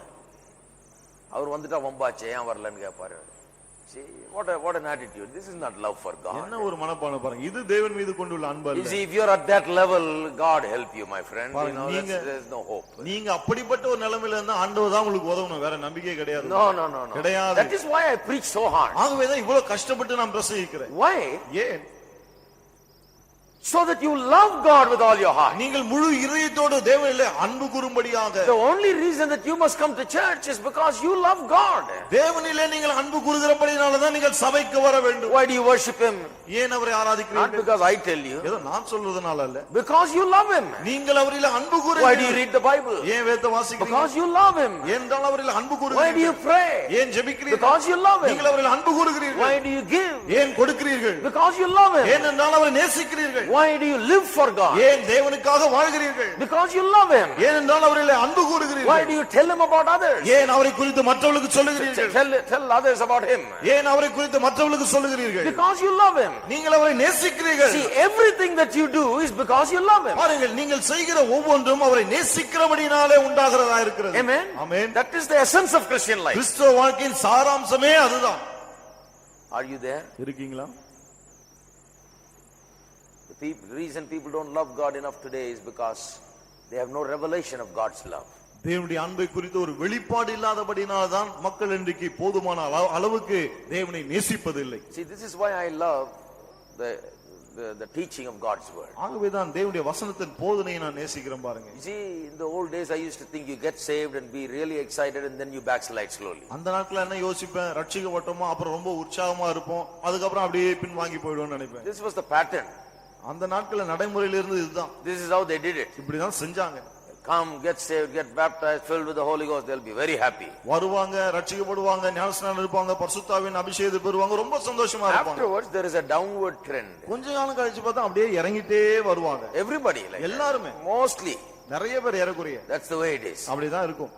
Speaker 2: அவர் வந்துட்டா வம்பாச்சே ஏன் வரலன்னு கேட்பாரு. See, what an attitude. This is not love for God.
Speaker 1: என்ன ஒரு மனப்பான்மை பாருங்க. இது தேவன் மீது கொண்டுள்ள அன்பு
Speaker 2: You
Speaker 1: அல்ல.
Speaker 2: see, if you are at that level, God help you, my friend. You know, there's no hope.
Speaker 1: நீங்க அப்படிப்பட்ட ஒரு நிலைமையில இருந்தா ஆண்டவர் தான் உங்களுக்கு உதவணும். வேற நம்பிக்கை கிடையாது.
Speaker 2: No.
Speaker 1: கிடையாது.
Speaker 2: That is why I preach so hard.
Speaker 1: ஆகவே தான் இவ்வளவு கஷ்டப்பட்டு நான் பிரசங்கிக்கிறேன்.
Speaker 2: Why?
Speaker 1: ஏன்?
Speaker 2: So that you love God with all your heart.
Speaker 1: நீங்கள் முழு இதயத்தோடு தேவனிலே அன்பு கூறும்படியாக.
Speaker 2: The only reason that you must come to church is because you love God.
Speaker 1: தேவனிலே நீங்கள் அன்பு கூறுகிறபடியால தான் நீங்கள் சபைக்கு வர வேண்டும்.
Speaker 2: Why do you worship him?
Speaker 1: ஏன் அவரை
Speaker 2: Not
Speaker 1: ஆராதிக்கிறீர்கள்?
Speaker 2: because I tell you.
Speaker 1: ஏதோ நான் சொல்றதுனால அல்ல.
Speaker 2: Because you love him.
Speaker 1: நீங்கள் அவரிலே அன்பு
Speaker 2: Why do you
Speaker 1: கூறுகிறீர்கள்.
Speaker 2: read the Bible?
Speaker 1: ஏன் வேதத்தை வாசிக்கிறீர்கள்?
Speaker 2: Because you love him.
Speaker 1: ஏனென்றால் அவரிலே அன்பு
Speaker 2: Why do you
Speaker 1: கூறுகிறீர்கள்.
Speaker 2: pray?
Speaker 1: ஏன் ஜெபிக்கிறீர்கள்?
Speaker 2: Because you love him.
Speaker 1: நீங்கள் அவரிலே அன்பு கூறுகிறீர்கள்.
Speaker 2: Why do you give?
Speaker 1: ஏன் கொடுக்கிறீர்கள்?
Speaker 2: Because you love him.
Speaker 1: ஏனென்றால் அவரை நேசிக்கிறீர்கள்.
Speaker 2: Why do you live for God?
Speaker 1: ஏன் தேவனுக்காக வாழ்கிறீர்கள்?
Speaker 2: Because you love him.
Speaker 1: ஏனென்றால் அவரிலே அன்பு
Speaker 2: Why
Speaker 1: கூறுகிறீர்கள்.
Speaker 2: do you tell him about others?
Speaker 1: ஏன் அவரை குறித்து மற்றவர்களுக்கு சொல்லுகிறீர்கள்?
Speaker 2: Tell others about him.
Speaker 1: ஏன் அவரை குறித்து மற்றவர்களுக்கு சொல்லுகிறீர்கள்?
Speaker 2: Because you love him.
Speaker 1: நீங்கள் அவரை நேசிக்கிறீர்கள்.
Speaker 2: See, everything that you do is because you love him.
Speaker 1: பாருங்கள், நீங்கள் செய்கிற ஒவ்வொன்றும் அவரை நேசிக்கிறபடினாலே உண்டாகிறதா இருக்கிறது.
Speaker 2: Amen.
Speaker 1: Amen.
Speaker 2: That is the essence of Christian life.
Speaker 1: கிறிஸ்தவ வாழ்க்கையின் சாராம்சமே அதுதான்.
Speaker 2: Are you there?
Speaker 1: இருக்கீங்களா?
Speaker 2: The reason people don't love God enough today is because they have no revelation of God's love.
Speaker 1: தேவனுடைய அன்பை குறித்து ஒரு வெளிப்பாடு இல்லாதபடினால்தான் மக்கள் இன்றைக்கு போதுமான அளவுக்கு தேவனை நேசிப்பதில்லை.
Speaker 2: See, this is why I love the teaching of God's word.
Speaker 1: ஆகவேதான் தேவனுடைய வசனத்தின் போதனையை நான் நேசிக்கிறேன் பாருங்க.
Speaker 2: You see, in the old days I used to think you get saved and be really excited and then you backslide slowly.
Speaker 1: அந்த நாட்கள என்ன யோசிப்பேன், ரட்சிக்கப்பட்டோமா அப்புறம் ரொம்ப உற்சாகமா இருப்போம், அதுக்கப்புறம் அப்படியே பின் வாங்கி போய்டுவோம்னு நினைப்பேன்.
Speaker 2: This was the pattern.
Speaker 1: அந்த நாட்கள நடைமுறையில இருந்து இதுதான்.
Speaker 2: This is how they did it.
Speaker 1: இப்படிதான் செஞ்சாங்க.
Speaker 2: Come, get saved, get baptized, filled with the Holy Ghost, they'll be very happy.
Speaker 1: வருவாங்க, ரட்சிக்கப்படுவாங்க, ஞானஸ்நானம் எடுப்பாங்க, பரிசுத்தாவின் அபிஷேகத்தை பெறுவாங்க, ரொம்ப சந்தோஷமா இருப்பாங்க.
Speaker 2: Afterwards there is a downward trend.
Speaker 1: கொஞ்ச காலம் கழிச்சு பார்த்தா அப்படியே இறங்கிட்டே வருவாங்க.
Speaker 2: Everybody like
Speaker 1: எல்லாருமே,
Speaker 2: mostly.
Speaker 1: நிறைய பேர் ஏறக்குறைய
Speaker 2: That's the way it is.
Speaker 1: அப்படிதான் இருக்கும்.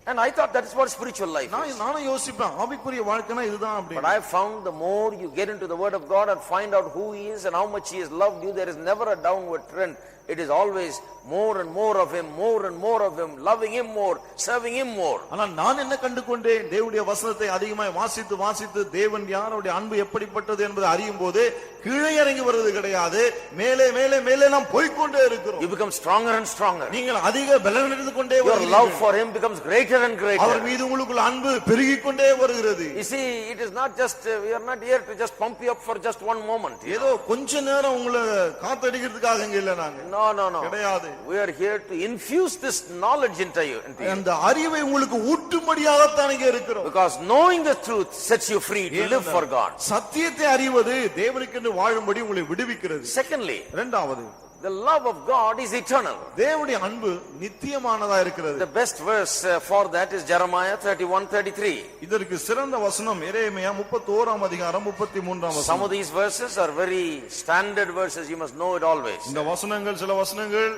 Speaker 2: And I thought that's what spiritual life is.
Speaker 1: நானும் யோசிப்பேன், ஆவிக்குரிய வாழ்க்கைனா இதுதான் அப்படி.
Speaker 2: But I found the more you get into the word of God and find out who he is and how much he has loved you, there is never a downward trend. It is always more and more of him, more and more of him, loving him more, serving him more.
Speaker 1: ஆனா நான் என்ன கண்டுகொண்டேன், தேவனுடைய வசனத்தை அதிகமாய் வாசித்து வாசித்து தேவன் யாருடைய அன்பு எப்படிப்பட்டது என்பதை அறியும் போது கீழே இறங்கி வருவது கிடையாது, மேலே மேலே மேலே நாம் போய்க்கொண்டே இருக்கிறோம்.
Speaker 2: You become stronger and stronger.
Speaker 1: நீங்கள் அதிக பலனடைந்து கொண்டே
Speaker 2: Your
Speaker 1: வருகிறீர்கள்.
Speaker 2: love for him becomes greater and greater.
Speaker 1: அவர் மீது உங்களுக்குள்ள அன்பு பெருகிக் கொண்டே வருகிறது.
Speaker 2: You see, it is not just we are not here to just pump you up for just one moment.
Speaker 1: ஏதோ கொஞ்ச நேரம் உங்களை காத்தடிக்கிறதுக்காக இங்க இல்ல நாங்க.
Speaker 2: No.
Speaker 1: கிடையாது.
Speaker 2: We are here to infuse this knowledge into you.
Speaker 1: அந்த அறிவை உங்களுக்கு ஊட்டும்படியாகத்தான் இங்க இருக்கிறோம்.
Speaker 2: Because knowing the truth sets you free to live for God.
Speaker 1: சத்தியத்தை அறிவது தேவனுக்கென்று வாழும்படி உங்களை விடுவிக்கிறது.
Speaker 2: Secondly,
Speaker 1: இரண்டாவது,
Speaker 2: the love of God is eternal.
Speaker 1: தேவனுடைய அன்பு நித்தியமானதா இருக்கிறது.
Speaker 2: The best verse for that is Jeremiah 31:33.
Speaker 1: இதற்கு சிறந்த வசனம் எரேமியா 31ஆம் அதிகாரம் 33ஆம் வசனம்.
Speaker 2: Some of these verses are very standard verses, you must know it always.
Speaker 1: இந்த வசனங்கள் சில வசனங்கள்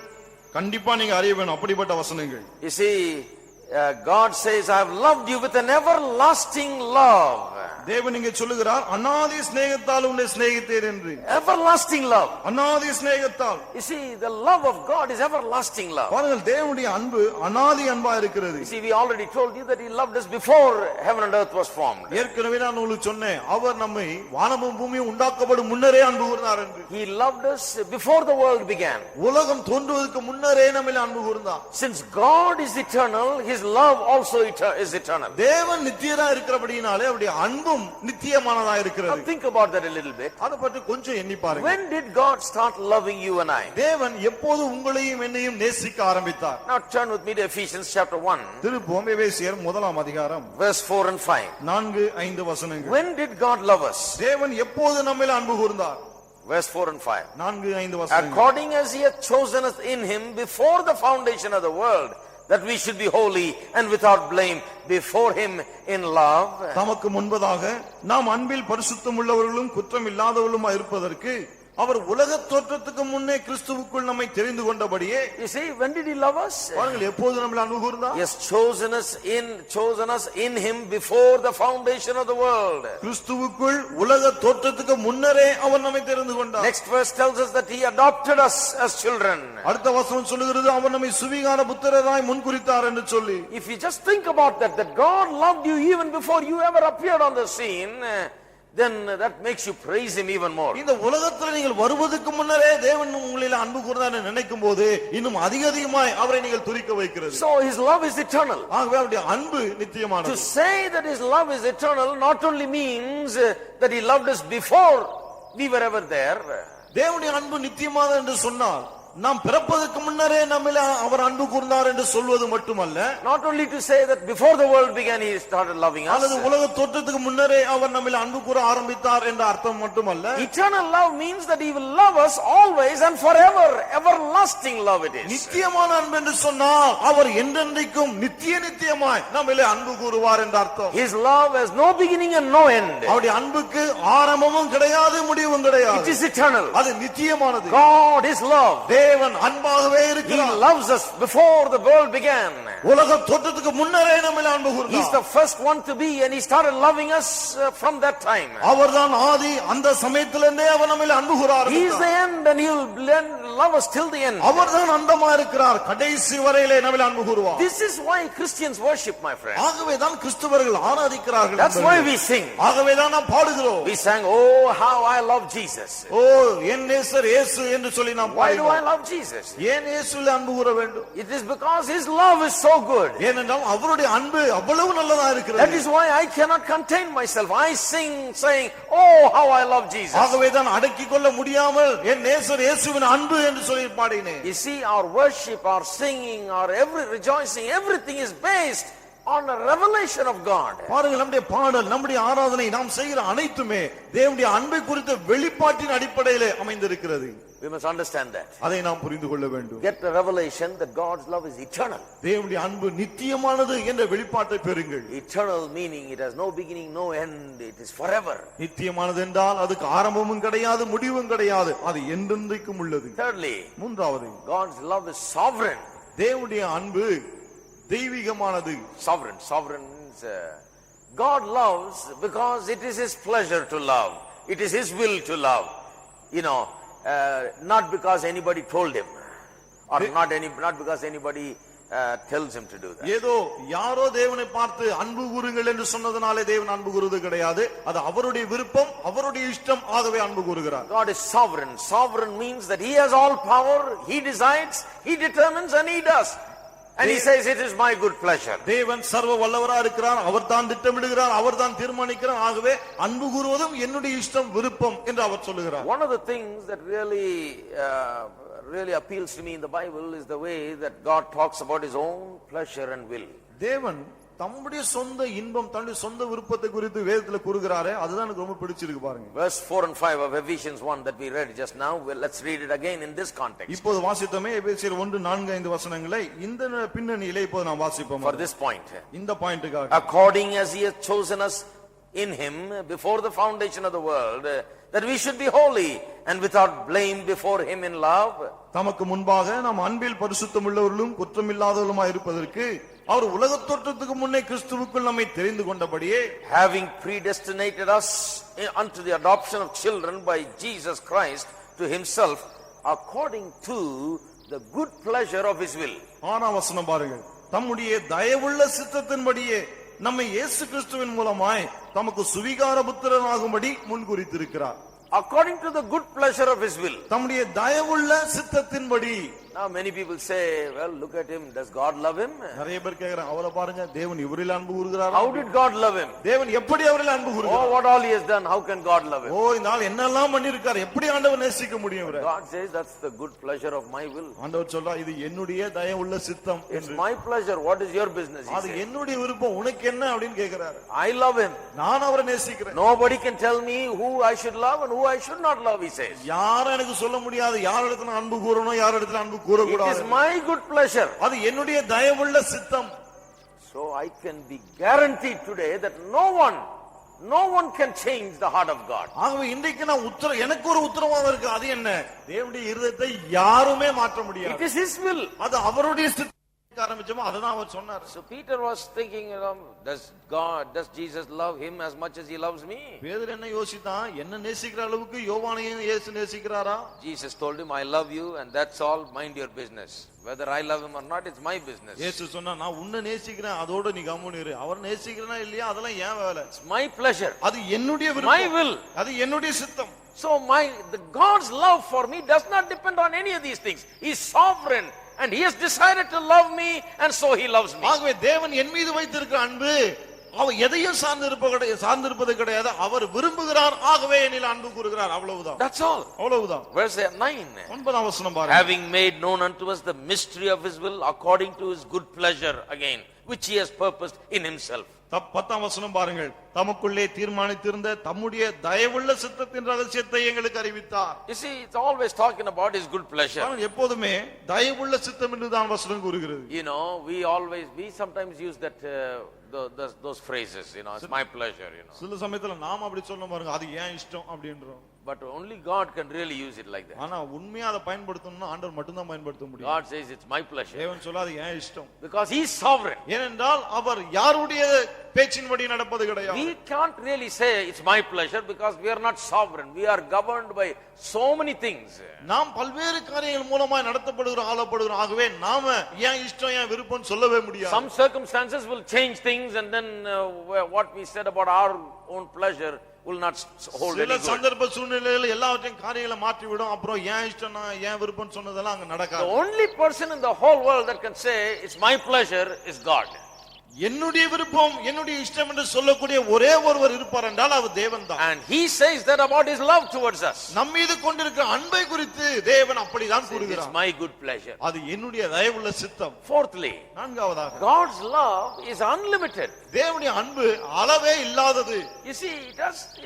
Speaker 1: கண்டிப்பா நீங்க அறிய வேணும், அப்படிப்பட்ட வசனங்கள்.
Speaker 2: You see, God says, I have loved you with an everlasting love.
Speaker 1: தேவன் இங்கே சொல்லுகிறார், அநாதி சிநேகத்தால் உன்னை சிநேகித்தேன் என்று.
Speaker 2: Everlasting love.
Speaker 1: அநாதி சிநேகத்தால்.
Speaker 2: You see, the love of God is everlasting love.
Speaker 1: பாருங்கள், தேவனுடைய அன்பு அநாதி அன்பா இருக்கிறது.
Speaker 2: You see, we already told you that he loved us before heaven and earth was formed.
Speaker 1: ஏற்கனவே நான் உங்களுக்கு சொன்னேன், அவர் நம்மை வானமும் பூமியும் உண்டாக்கப்படும் முன்னரே அன்பு கூர்ந்தார் என்று.
Speaker 2: He loved us before the world began.
Speaker 1: உலகம் தோன்றுவதற்கு முன்னரே நம்மை அன்பு கூர்ந்தார்.
Speaker 2: Since God is eternal, his love also is eternal.
Speaker 1: தேவன் நித்தியரா இருக்கிறபடியினாலே அவருடைய அன்பும் நித்தியமானதா இருக்கிறது.
Speaker 2: Now think about that a little bit.
Speaker 1: அத பத்தி கொஞ்சம் எண்ணி பாருங்க.
Speaker 2: When did God start loving you and I?
Speaker 1: தேவன் எப்போது உங்களையும் என்னையும் நேசிக்க ஆரம்பித்தார்?
Speaker 2: Now turn with me to Ephesians chapter 1.
Speaker 1: திருப்போம் எபேசியர் 1ஆம் அதிகாரம்
Speaker 2: verse 4 and 5.
Speaker 1: 4-5 வசனங்கள்.
Speaker 2: When did God love us?
Speaker 1: தேவன் எப்போது நம்மில் அன்பு கூர்ந்தார்?
Speaker 2: verse 4 and 5.
Speaker 1: 4-5 வசனங்கள்.
Speaker 2: According as he hath chosen us in him before the foundation of the world, that we should be holy and without blame before him in love.
Speaker 1: தமக்கு முன்பதாக நாம் அன்பில் பரிசுத்தம் உள்ளவர்களும் குற்றம் இல்லாதவர்களுமாய் இருப்பதற்கு அவர் உலக தோற்றத்துக்கு முன்னே கிறிஸ்துவுக்குள் நம்மை தெரிந்து கொண்டபடியே.
Speaker 2: You see, when did he love us?
Speaker 1: பாருங்கள், எப்போது நம்மை அன்பு கூர்ந்தார்?
Speaker 2: He has chosen us in him before the foundation of the world.
Speaker 1: கிறிஸ்துவுக்குள் உலக தோற்றத்துக்கு முன்னரே அவர் நம்மை தெரிந்து கொண்டார்.
Speaker 2: Next verse tells us that he adopted us as children.
Speaker 1: அடுத்த வசனம் சொல்லுகிறது, அவர் நம்மை சுவிகார புத்திரராய் முன்குறித்தார் என்று சொல்லி.
Speaker 2: If you just think about that God loved you even before you ever appeared on the scene, then that makes you praise him even more.
Speaker 1: இந்த உலகத்துல நீங்கள் வருவதற்கு முன்னரே தேவன் உங்களில் அன்பு கூர்ந்தார் நினைக்கும் போது இன்னும் அதிகமாய் அவரை நீங்கள் துதிக்க வைக்கிறது.
Speaker 2: So his love is eternal.
Speaker 1: ஆகவே அவருடைய அன்பு நித்தியமானது.
Speaker 2: To say that his love is eternal not only means that he loved us before we were ever there.
Speaker 1: தேவனுடைய அன்பு நித்தியமானது என்று சொன்னால் நாம் பிறப்பதற்கு முன்னரே நம்மில அவர் அன்பு கூர்ந்தார் என்று சொல்வது மட்டுமல்ல,
Speaker 2: Not only to say that before the world began he started loving us.
Speaker 1: அல்லது உலக தோற்றத்துக்கு முன்னரே அவர் நம்மில அன்பு கூற ஆரம்பித்தார் என்ற அர்த்தம் மட்டுமல்ல.
Speaker 2: Eternal love means that he will love us always and forever. Everlasting love it is.
Speaker 1: நித்தியமான அன்பு என்று சொன்னால் அவர் என்றென்றைக்கும் நித்தியமாய் நம்மிலே அன்பு கூறுவார் என்ற அர்த்தம்.
Speaker 2: His love has no beginning and no end.
Speaker 1: அவருடைய அன்புக்கு ஆரம்பமும் கிடையாது, முடிவும் கிடையாது.
Speaker 2: It is eternal.
Speaker 1: அது நித்தியமானது.
Speaker 2: God is love.
Speaker 1: தேவன் அன்பாகவே
Speaker 2: He
Speaker 1: இருக்கிறார்.
Speaker 2: loves us before the world began.
Speaker 1: உலக தோற்றத்துக்கு முன்னரே நம்மில அன்பு
Speaker 2: He's
Speaker 1: கூர்ந்தார்.
Speaker 2: the first one to be and he started loving us from that time.
Speaker 1: அவர்தான் ஆதி, அந்த சமயத்திலிருந்தே அவர் நம்மில அன்பு கூற
Speaker 2: He is the
Speaker 1: ஆரம்பித்தார்.
Speaker 2: end and he will love us till the end.
Speaker 1: அவர்தான் அந்தமா இருக்கிறார், கடைசி வரையிலே நம்மில அன்பு கூறுவார்.
Speaker 2: This is why Christians worship, my friend.
Speaker 1: ஆகவேதான் கிறிஸ்தவர்கள் ஆராதிக்கிறார்கள்.
Speaker 2: That's why we sing.
Speaker 1: ஆகவேதான் நாம் பாடுகிறோம்.
Speaker 2: We sang, oh how I love Jesus.
Speaker 1: ஓ என் நேசர் இயேசு என்று சொல்லி நாம்
Speaker 2: Why do I
Speaker 1: பாடுகிறோம்.
Speaker 2: love Jesus?
Speaker 1: ஏன் இயேசுவில் அன்பு கூற வேண்டும்?
Speaker 2: It is because his love is so good.
Speaker 1: ஏனென்றால் அவருடைய அன்பு அவ்வளவு நல்லதா
Speaker 2: That
Speaker 1: இருக்கிறது.
Speaker 2: is why I cannot contain myself. I sing saying, oh how I love Jesus.
Speaker 1: ஆகவேதான் அடக்கிக் கொள்ள முடியாமல் என் நேசர் இயேசுவின் அன்பு என்று சொல்லி பாடினேன்.
Speaker 2: You see, our worship, our singing, our every rejoicing, everything is based on a revelation of God.
Speaker 1: பாருங்கள், நம்முடைய பாடல், நம்முடைய ஆராதனை, நாம் செய்கிற அனைத்துமே தேவனுடைய அன்பை குறித்த வெளிப்பாட்டின் அடிப்படையிலே அமைந்திருக்கிறது.
Speaker 2: We must understand that.
Speaker 1: அதை நாம் புரிந்து கொள்ள வேண்டும்.
Speaker 2: Get the revelation that God's love is eternal.
Speaker 1: தேவனுடைய அன்பு நித்தியமானது என்ற வெளிப்பாட்டை பெறுங்கள்.
Speaker 2: Eternal meaning it has no beginning, no end. It is forever.
Speaker 1: நித்தியமானது என்றால் அதுக்கு ஆரம்பமும் கிடையாது, முடிவும் கிடையாது, அது என்றென்றைக்கும் உள்ளது.
Speaker 2: Thirdly,
Speaker 1: மூன்றாவது,
Speaker 2: God's love is sovereign.
Speaker 1: தேவனுடைய அன்பு தெய்வீகமானது.
Speaker 2: Sovereign. Sovereign means God loves because it is his pleasure to love. It is his will to love. You know, not because anybody told him, or not because anybody tells him to do that.
Speaker 1: ஏதோ யாரோ தேவனை பார்த்து அன்பு கூறுங்கள் என்று சொன்னதனாலே தேவன் அன்பு கூறுவது கிடையாது. அது அவருடைய விருப்பம், அவருடைய இஷ்டம், ஆகவே அன்பு கூறுகிறார்.
Speaker 2: God is sovereign. Sovereign means that he has all power, he decides, he determines and he does. And he says it is my good pleasure.
Speaker 1: தேவன் சர்வ வல்லவரா இருக்கிறார், அவர் தான் திட்டமிடுகிறார், அவர் தான் தீர்மானிக்கிறார், ஆகவே அன்பு கூறுவதும் என்னுடைய இஷ்டம், விருப்பம் என்று அவர் சொல்லுகிறார்.
Speaker 2: One of the things that really appeals to me in the Bible is the way that God talks about his own pleasure and will.
Speaker 1: தேவன் தம்முடைய சொந்த இன்பம், தன்னுடைய சொந்த விருப்பத்தை குறித்து வேதத்துல கூறுகிறாரே, அதுதான் எனக்கு ரொம்ப பிடிச்சிருக்கு பாருங்க.
Speaker 2: Verse 4 and 5 of Ephesians 1 that we read just now, let's read it again in this context.
Speaker 1: இப்போது வாசித்தோமே எபேசியர் 1:4-5 வசனங்களை இந்த பின்னணியிலே இப்போது நாம் வாசிப்போம்.
Speaker 2: For this point,
Speaker 1: இந்த பாயிண்ட்டுக்காக,
Speaker 2: according as he has chosen us in him before the foundation of the world, that we should be holy and without blame before him in love.
Speaker 1: தமக்கு முன்பாக நாம் அன்பில் பரிசுத்தமுள்ளவர்களும் குற்றமில்லாதவர்களுமாய் இருப்பதற்கு அவர் உலகத் தோற்றத்துக்கு முன்னே கிறிஸ்துவுக்குள் நம்மை தெரிந்து கொண்டபடியே,
Speaker 2: having predestinated us unto the adoption of children by Jesus Christ to himself, according to the good pleasure of his will.
Speaker 1: வசனம் பாருங்கள், தம்முடைய தயவுள்ள சித்தத்தின்படியே நம்மை இயேசு கிறிஸ்துவின் மூலமாய் தமக்கு சுவிகார புத்திரனாகும்படி முன்குறித்திருக்கிறார்.
Speaker 2: According to the good pleasure of his will.
Speaker 1: தம்முடைய தயவுள்ள சித்தத்தின்படி.
Speaker 2: Now many people say, well, look at him, does God love him?
Speaker 1: நிறைய பேர் கேக்குறாங்க, அவரை பாருங்க, தேவன் இவரில் அன்பு கூறுகிறாரா?
Speaker 2: How did God love him?
Speaker 1: தேவன் எப்படி அவரில் அன்பு
Speaker 2: Oh,
Speaker 1: கூறுகிறார்?
Speaker 2: what all he has done, how can God love him?
Speaker 1: ஓ, இந்த ஆள் என்னெல்லாம் பண்ணிருக்கார், எப்படி ஆண்டவர் நேசிக்க முடியும் இவரை?
Speaker 2: God says that's the good pleasure of my will.
Speaker 1: ஆண்டவர் சொல்றா, இது என்னுடைய தயவுள்ள சித்தம்
Speaker 2: It's
Speaker 1: என்று.
Speaker 2: my pleasure, what is your business? He
Speaker 1: அது
Speaker 2: says.
Speaker 1: என்னுடைய விருப்பம், உனக்கு என்ன அப்படின்னு கேக்குறாரு.
Speaker 2: I love him.
Speaker 1: நான் அவரை நேசிக்கிறேன்.
Speaker 2: Nobody can tell me who I should love and who I should not love, he says.
Speaker 1: யாரும் எனக்கு சொல்ல முடியாது, யார் இடத்துல அன்பு கூறணும், யார் இடத்துல அன்பு
Speaker 2: It
Speaker 1: கூறக்கூடாது.
Speaker 2: is my good pleasure.
Speaker 1: அது என்னுடைய தயவுள்ள சித்தம்.
Speaker 2: So I can be guaranteed today that no one can change the heart of God.
Speaker 1: ஆகவே இன்றைக்கு நான் எனக்கு ஒரு உத்தரவாதம் இருக்கு. அது என்ன? தேவனுடைய இருதயத்தை யாருமே மாற்ற
Speaker 2: It
Speaker 1: முடியாது.
Speaker 2: is his will.
Speaker 1: அது அவருடைய சித்தம். ஆரம்பிச்சோமோ அதுதான் அவர் சொன்னார்.
Speaker 2: So Peter was thinking, does Jesus love him as much as he loves me?
Speaker 1: பேதுரு என்ன யோசித்தான், என்ன நேசிக்கிற அளவுக்கு யோவானையும் இயேசு நேசிக்கிறாரா?
Speaker 2: Jesus told him, I love you and that's all, mind your business. Whether I love him or not, it's my business.
Speaker 1: இயேசு சொன்னா, நான் உன்னை நேசிக்கிறேன், அதோட நீ கம்முனு இரு. அவர் நேசிக்கிறனா இல்லையா அதெல்லாம் ஏன் வேலை?
Speaker 2: It's my pleasure.
Speaker 1: அது என்னுடைய விருப்பம்.
Speaker 2: My will.
Speaker 1: அது என்னுடைய சித்தம்.
Speaker 2: So God's love for me does not depend on any of these things. He's sovereign and he has decided to love me and so he loves me.
Speaker 1: ஆகவே தேவன் என் மீது வைத்திருக்கிற அன்பு அவர் எதையும் சார்ந்திருப்பது கிடையாது. அவர் விரும்புகிறார், ஆகவே என்னில் அன்பு கூறுகிறார். அவ்வளவுதான்.
Speaker 2: That's all.
Speaker 1: அவ்வளவுதான்.
Speaker 2: Verse 9.
Speaker 1: 9ஆம் வசனம் பாருங்க.
Speaker 2: Having made known unto us the mystery of his will according to his good pleasure again, which he has purposed in himself.
Speaker 1: 10ஆம் வசனம் பாருங்கள். தமக்குள்ளே தீர்மானித்திருந்த தம்முடைய தயவுள்ள சித்தத்தின் ரகசியத்தை எங்களுக்கு அறிவித்தார்.
Speaker 2: You see, it's always talking about his good pleasure.
Speaker 1: எப்போதுமே தயவுள்ள சித்தம் என்று தான் வசனம் கூறுகிறது.
Speaker 2: You know, we sometimes use that those phrases, you know, it's my pleasure, you know.
Speaker 1: சில சமயத்துல நாம அப்படி சொல்ல பாருங்க, அது ஏன் இஷ்டம் அப்படின்றோம்.
Speaker 2: But only God can really use it like that.
Speaker 1: ஆனா உண்மையா அதை பயன்படுத்தணும்னா ஆண்டவர் மட்டும் தான் பயன்படுத்த முடியும்.
Speaker 2: God says it's my pleasure.
Speaker 1: தேவன் சொல்ல அது ஏன் இஷ்டம்.
Speaker 2: Because he is sovereign.
Speaker 1: ஏனென்றால் அவர் யாருடைய பேச்சின்படி நடப்பது கிடையாது.
Speaker 2: We can't really say it's my pleasure because we are not sovereign. We are governed by so many things.
Speaker 1: நாம் பல்வேறு காரியங்கள் மூலமா நடத்தப்படுகிறோம், ஆளப்படுகிறோம். ஆகவே நாம ஏன் இஷ்டம் ஏன் விருப்பம் சொல்லவே முடியாது.
Speaker 2: Some circumstances will change things and then what we said about our own pleasure will not hold any
Speaker 1: சில
Speaker 2: good.
Speaker 1: சந்தர்ப்ப சூழ்நிலையில எல்லாவற்றையும் காரியங்களை மாற்றி விடும். அப்புறம் ஏன் இஷ்டம்னா ஏன் விருப்பம் சொன்னதெல்லாம் அங்க
Speaker 2: The
Speaker 1: நடக்காது.
Speaker 2: only person in the whole world that can say it's my pleasure is God.
Speaker 1: என்னுடைய விருப்பம் என்னுடைய இஷ்டம் என்று சொல்லக்கூடிய ஒரே ஒருவர் இருப்பார் என்றால் அவர் தேவன் தான்.
Speaker 2: And he says that about his love towards us.
Speaker 1: நம் மீது கொண்டிருக்கிற அன்பை குறித்து தேவன் அப்படிதான்
Speaker 2: It's
Speaker 1: கூறுகிறார்.
Speaker 2: my good pleasure.
Speaker 1: அது என்னுடைய தயவுள்ள சித்தம்.
Speaker 2: Fourthly,
Speaker 1: நான்காவதாக
Speaker 2: God's love is unlimited.
Speaker 1: தேவனுடைய அன்பு அளவே இல்லாதது.
Speaker 2: You see,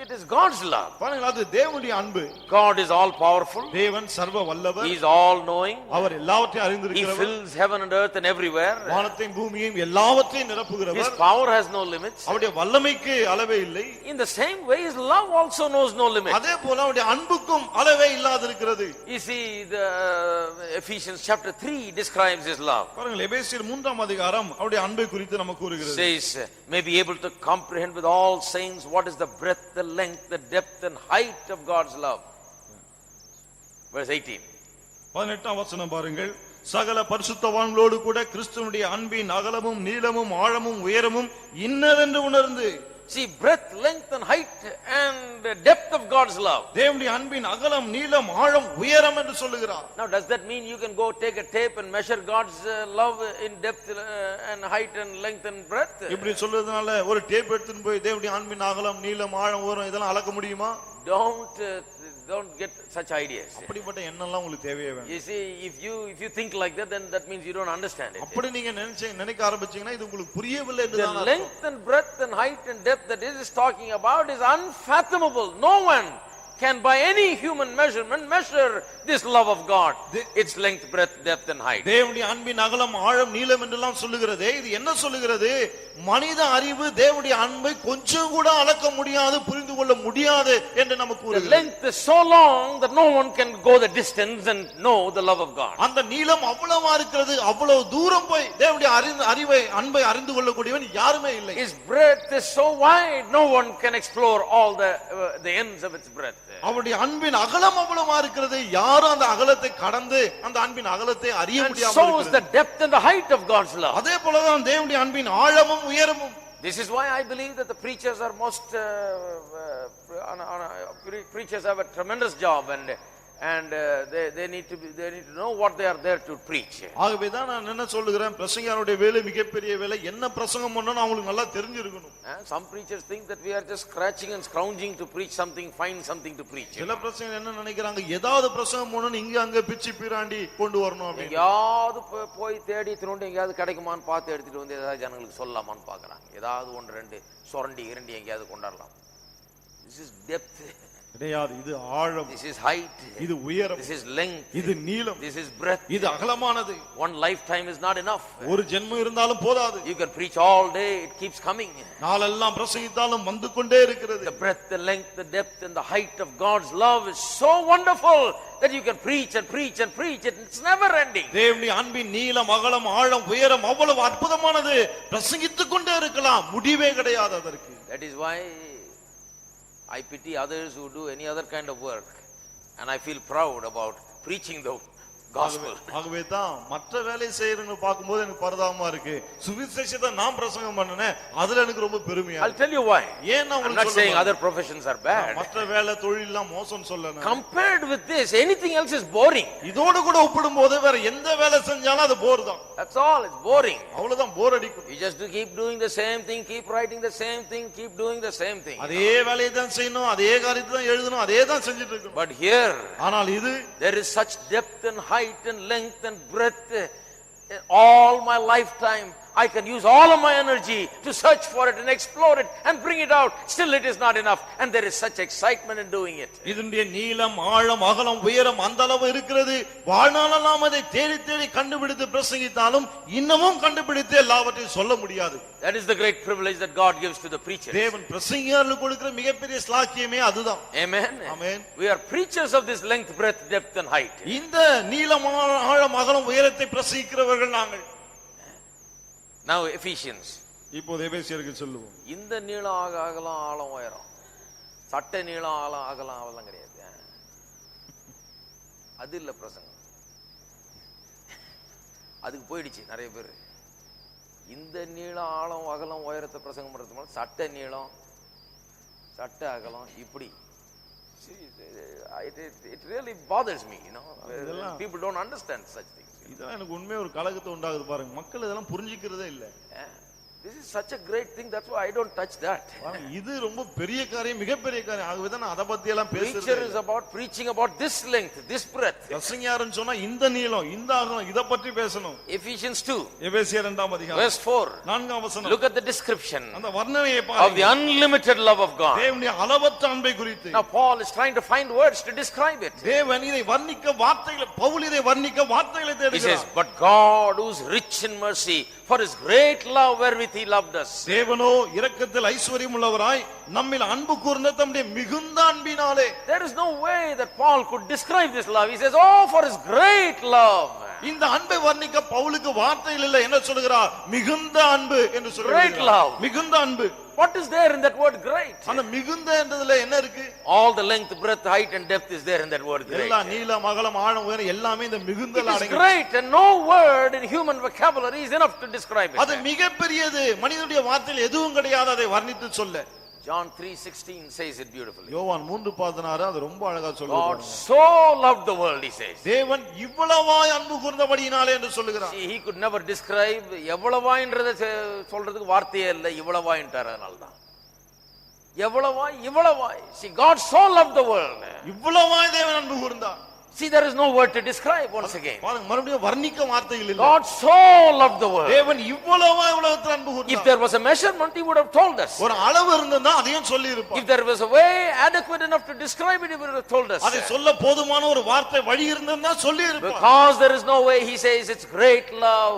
Speaker 2: it is God's love.
Speaker 1: பாருங்கள், அது தேவனுடைய அன்பு.
Speaker 2: God is all powerful.
Speaker 1: தேவன் சர்வ வல்லவர்.
Speaker 2: He is all knowing.
Speaker 1: அவர் எல்லாவற்றையும்
Speaker 2: He
Speaker 1: அறிந்திருக்கிறவர்.
Speaker 2: fills heaven and earth and everywhere.
Speaker 1: வானத்தையும் பூமியையும் எல்லாவற்றையும்
Speaker 2: His
Speaker 1: நிரப்புகிறவர்.
Speaker 2: power has no limits.
Speaker 1: அவருடைய வல்லமைக்கு அளவே இல்லை.
Speaker 2: In the same way, his love also knows no limit.
Speaker 1: அதே போல அவருடைய அன்புக்கும் அளவே இல்லாதிருக்கிறது.
Speaker 2: You see, the Ephesians chapter 3 describes his love.
Speaker 1: பாருங்கள், எபேசியர் 3ஆம் அதிகாரம் அவருடைய அன்பை குறித்து நமக்கு கூறுகிறது.
Speaker 2: Says, may be able to comprehend with all saints what is the breadth, the length, the depth and height of God's love. Verse 18.
Speaker 1: 18ஆம் வசனம் பாருங்கள். சகல பரிசுத்தவான்களோடு கூட கிறிஸ்துவினுடைய அன்பின் அகலமும் நீளமும் ஆழமும் உயரமும் இன்னதென்று உணர்ந்து.
Speaker 2: See, breadth, length and height and depth of God's love.
Speaker 1: தேவனுடைய அன்பின் அகலம் நீளம் ஆழம் உயரம் என்று சொல்லுகிறார்.
Speaker 2: Now does that mean you can go take a tape and measure God's love in depth and height and length and breadth?
Speaker 1: இப்படி சொல்றதுனால ஒரு டேப் எடுத்துட்டு போய் தேவனுடைய அன்பின் அகலம் நீளம் ஆழம் உயரம் இதெல்லாம் அளக்க முடியுமா?
Speaker 2: Don't get such ideas.
Speaker 1: அப்படிப்பட்ட எண்ணம்லாம் உங்களுக்கு தேவையே வேண்டாம்.
Speaker 2: You see, if you think like that, then that means you don't understand it.
Speaker 1: அப்படி நீங்க நினைக்க ஆரம்பிச்சீங்கன்னா இது உங்களுக்கு புரியவில்லை
Speaker 2: The
Speaker 1: என்றுதான் அர்த்தம்.
Speaker 2: length and breadth and height and depth that it is talking about is unfathomable. No one can by any human measurement measure this love of God, its length, breadth, depth and height.
Speaker 1: தேவனுடைய அன்பின் அகலம் ஆழம் நீளம் என்றெல்லாம் சொல்லுகிறதே, இது என்ன சொல்லுகிறது? மனித அறிவு தேவனுடைய அன்பை கொஞ்சம் கூட அளக்க முடியாது, புரிந்து கொள்ள முடியாது என்று நமக்கு
Speaker 2: The
Speaker 1: கூறுகிறது.
Speaker 2: length is so long that no one can go the distance and know the love of God.
Speaker 1: அந்த நீளம் அவ்வளவா இருக்கிறது, அவ்வளவு தூரம் போய் தேவனுடைய அன்பை அறிந்து கொள்ளக்கூடியவன் யாருமே இல்லை.
Speaker 2: His breadth is so wide, no one can explore all the ends of its breadth.
Speaker 1: அவருடைய அன்பின் அகலம் அவ்வளவா இருக்கிறது, யாரும் அந்த அகலத்தை கடந்து அந்த அன்பின் அகலத்தை அறிய
Speaker 2: And
Speaker 1: முடியாமல்
Speaker 2: so is
Speaker 1: இருக்கிறது.
Speaker 2: the depth and the height of God's love.
Speaker 1: அதே போலதான் தேவனுடைய அன்பின் ஆழமும் உயரமும்.
Speaker 2: This is why I believe that the preachers are preachers have a tremendous job and they need to know what they are there to preach.
Speaker 1: ஆகவே தான் நான் என்ன சொல்லுகிறேன், பிரசங்கியாருடைய வேலை மிகப்பெரிய வேலை. என்ன பிரசங்கம் பண்ணனும் அவங்களுக்கு நல்லா தெரிஞ்சிருக்கணும்.
Speaker 2: Some preachers think that we are just scratching and scrounging to preach something, find something to preach.
Speaker 1: சில பிரசங்கர் என்ன நினைக்கிறாங்க, ஏதாவது பிரசங்கம் பண்ணனும் இங்க அங்க பிச்சி பிராண்டி கொண்டு வரணும் அப்படி.
Speaker 2: எங்கயாவது போய் தேடி திருண்டு எங்கயாவது கிடைக்குமான்னு பார்த்து எடுத்துட்டு வந்து ஏதாவது ஜனங்களுக்கு சொல்லலாமான்னு பார்க்கறாங்க. ஏதாவது ஒன்று ரெண்டு சொரண்டி இரண்டி எங்கயாவது கொண்டாடலாம். This is depth.
Speaker 1: கிடையாது, இது ஆழம்.
Speaker 2: This is height.
Speaker 1: இது உயரம்.
Speaker 2: This is length.
Speaker 1: இது நீளம்.
Speaker 2: This is breadth.
Speaker 1: இது அகலமானது.
Speaker 2: One lifetime is not enough.
Speaker 1: ஒரு ஜென்மம் இருந்தாலும் போதாது.
Speaker 2: You can preach all day, it keeps coming.
Speaker 1: நாளெல்லாம் பிரசங்கித்தாலும் வந்து கொண்டே இருக்கிறது.
Speaker 2: The breadth, the length, the depth and the height of God's love is so wonderful that you can preach and preach and preach it. It's never ending.
Speaker 1: தேவனுடைய அன்பின் நீளம் அகலம் ஆழம் உயரம் அவ்வளவு அற்புதமானது, பிரசங்கித்துக் கொண்டே இருக்கலாம், முடிவே கிடையாது அதற்கு.
Speaker 2: That is why I pity others who do any other kind of work, and I feel proud about preaching the gospel.
Speaker 1: ஆகவே தான் மற்ற வேலை செய்யறவங்க பார்க்கும்போது எனக்கு பரிதாபமா இருக்கு. சுவிசேஷத்தை நான் பிரசங்கம் பண்ணனே அதுல எனக்கு ரொம்ப பெருமையா
Speaker 2: I'll tell you why.
Speaker 1: ஏன் நான்
Speaker 2: I'm not saying other professions are bad.
Speaker 1: மற்ற வேலை தொழில்லாம் மோசம் சொல்லணும்.
Speaker 2: Compared with this, anything else is boring.
Speaker 1: இதோடு கூட ஒப்பிடும்போது வேற எந்த வேலை செஞ்சாலும் அது போர் தான்.
Speaker 2: That's all. It's boring.
Speaker 1: அவ்வளவுதான், போர் அடிக்கும்.
Speaker 2: You just keep doing the same thing, keep writing the same thing, keep doing the same thing.
Speaker 1: அதே வேலையை தான் செய்யணும், அதே காரியத்தை தான் எழுதணும், அதே தான் செஞ்சுட்டு இருக்கணும்.
Speaker 2: But here,
Speaker 1: ஆனால் இது
Speaker 2: there is such depth and height and length and breadth. All my lifetime, I can use all of my energy to search for it and explore it and bring it out. Still it is not enough. And there is such excitement in doing it.
Speaker 1: இதனுடைய நீளம், ஆழம், அகலம், உயரம் அந்த அளவு இருக்கிறது. வாழ்நாளெல்லாம் அதை தேடி தேடி கண்டுபிடித்து பிரசங்கித்தாலும் இன்னமும் கண்டுபிடித்து எல்லாவற்றையும் சொல்ல முடியாது.
Speaker 2: That is the great privilege that God gives to the preachers.
Speaker 1: தேவன் பிரசங்கியாருக்கு கொடுக்கிற மிகப்பெரிய ஸ்லாக்கியமே அதுதான்.
Speaker 2: Amen.
Speaker 1: Amen.
Speaker 2: We are preachers of this length, breadth, depth and height.
Speaker 1: இந்த நீளம், ஆழம், அகலம், உயரத்தை பிரசங்கிக்கிறவர்கள் நாங்கள்.
Speaker 2: Now Ephesians.
Speaker 1: இப்போது எபேசியருக்கு சொல்லுவோம்.
Speaker 2: இந்த நீளம் அகலம் ஆழம் உயரம், சட்டை நீளம் ஆழம் அகலம் அதெல்லாம் கிடையாது. அது இல்ல பிரசங்கம். அதுக்கு போயிடுச்சு நிறைய பேர். இந்த நீளம் ஆழம் அகலம் உயரத்தை பிரசங்கம் பண்றது சட்டை நீளம் சட்டை அகலம் இப்படி. It really bothers me, you know. People don't understand such things.
Speaker 1: இதெல்லாம் எனக்கு உண்மையா ஒரு கலக்கத்தை உண்டாகுது பாருங்க. மக்கள் இதெல்லாம் புரிஞ்சிக்கிறதே இல்ல.
Speaker 2: This is such a great thing, that's why I don't touch that.
Speaker 1: இது ரொம்ப பெரிய காரியம், மிகப்பெரிய காரியம். ஆகவே தான் நான் அத பத்தி எல்லாம் பேசுறது.
Speaker 2: Preacher is about preaching about this length, this breadth.
Speaker 1: பிரசங்கியாருன்னு சொன்னா இந்த நீளம், இந்த அகலம் இத பற்றி பேசணும்.
Speaker 2: Ephesians 2
Speaker 1: எபேசியர் 2ஆம் அதிகாரம்
Speaker 2: verse 4.
Speaker 1: 4ஆம் வசனம்.
Speaker 2: Look at the description
Speaker 1: அந்த வர்ணனையை
Speaker 2: of
Speaker 1: பாருங்க.
Speaker 2: the unlimited love of God.
Speaker 1: தேவனுடைய அளவற்ற அன்பை குறித்து.
Speaker 2: Now Paul is trying to find words to describe it.
Speaker 1: தேவன் இதை வர்ணிக்க வார்த்தைகளை, பவுல் இதை வர்ணிக்க வார்த்தைகளை
Speaker 2: He says,
Speaker 1: தேடுகிறார்.
Speaker 2: but God who is rich in mercy, for his great love wherewith he loved us.
Speaker 1: தேவனோ இரக்கத்தில் ஐஸ்வர்யம் உள்ளவராய் நம்மில் அன்பு கூர்ந்த தம்முடைய மிகுந்த அன்பினாலே.
Speaker 2: There is no way that Paul could describe this love. He says, oh, for his great love.
Speaker 1: இந்த அன்பை வர்ணிக்க பவுலுக்கு வார்த்தைகள் இல்லை. என்ன சொல்கிறார்? மிகுந்த அன்பு என்று
Speaker 2: Great
Speaker 1: சொல்கிறார்.
Speaker 2: love.
Speaker 1: மிகுந்த அன்பு.
Speaker 2: What is there in that word great?
Speaker 1: அந்த மிகுந்த என்றதுல என்ன இருக்கு?
Speaker 2: All the length, breadth, height and depth is there in that word great.
Speaker 1: எல்லா நீளம், அகலம், ஆழம், உயரம் எல்லாமே இந்த மிகுந்தல
Speaker 2: It is
Speaker 1: அடங்கி.
Speaker 2: great and no word in human vocabulary is enough to describe it.
Speaker 1: அது மிகப்பெரியது. மனிதனுடைய வார்த்தையில் எதுவும் கிடையாது அதை வர்ணித்து சொல்ல.
Speaker 2: John 3:16 says it beautifully.
Speaker 1: யோவான் 3:16 அது ரொம்ப அழகா
Speaker 2: God
Speaker 1: சொல்லுவார்.
Speaker 2: so loved the world, he says.
Speaker 1: தேவன் இவ்வளவாய் அன்பு கூர்ந்தபடியினாலே என்று சொல்லுகிறார்.
Speaker 2: See, he could never describe எவ்வளவாயின்றத சொல்றதுக்கு வார்த்தையே இல்லை. இவ்வளவாயின்றார். அதனால்தான் எவ்வளவாய். See, God so loved the world.
Speaker 1: இவ்வளவாய் தேவன் அன்பு கூர்ந்தார்.
Speaker 2: See, there is no word to describe once again.
Speaker 1: பாருங்க, மறுபடியும் வர்ணிக்க வார்த்தைகள் இல்லை.
Speaker 2: God so loved the world.
Speaker 1: தேவன் இவ்வளவாய் உலகத்தில் அன்பு
Speaker 2: If
Speaker 1: கூர்ந்தார்.
Speaker 2: there was a measurement, he would have told us.
Speaker 1: ஒரு அளவு இருந்ததா அதையும் சொல்லி இருப்பார்.
Speaker 2: If there was a way adequate enough to describe it, he would have told us.
Speaker 1: அதை சொல்ல போதுமான ஒரு வார்த்தை வழி இருந்ததா சொல்லி இருப்பார்.
Speaker 2: Because there is no way, he says it's great love.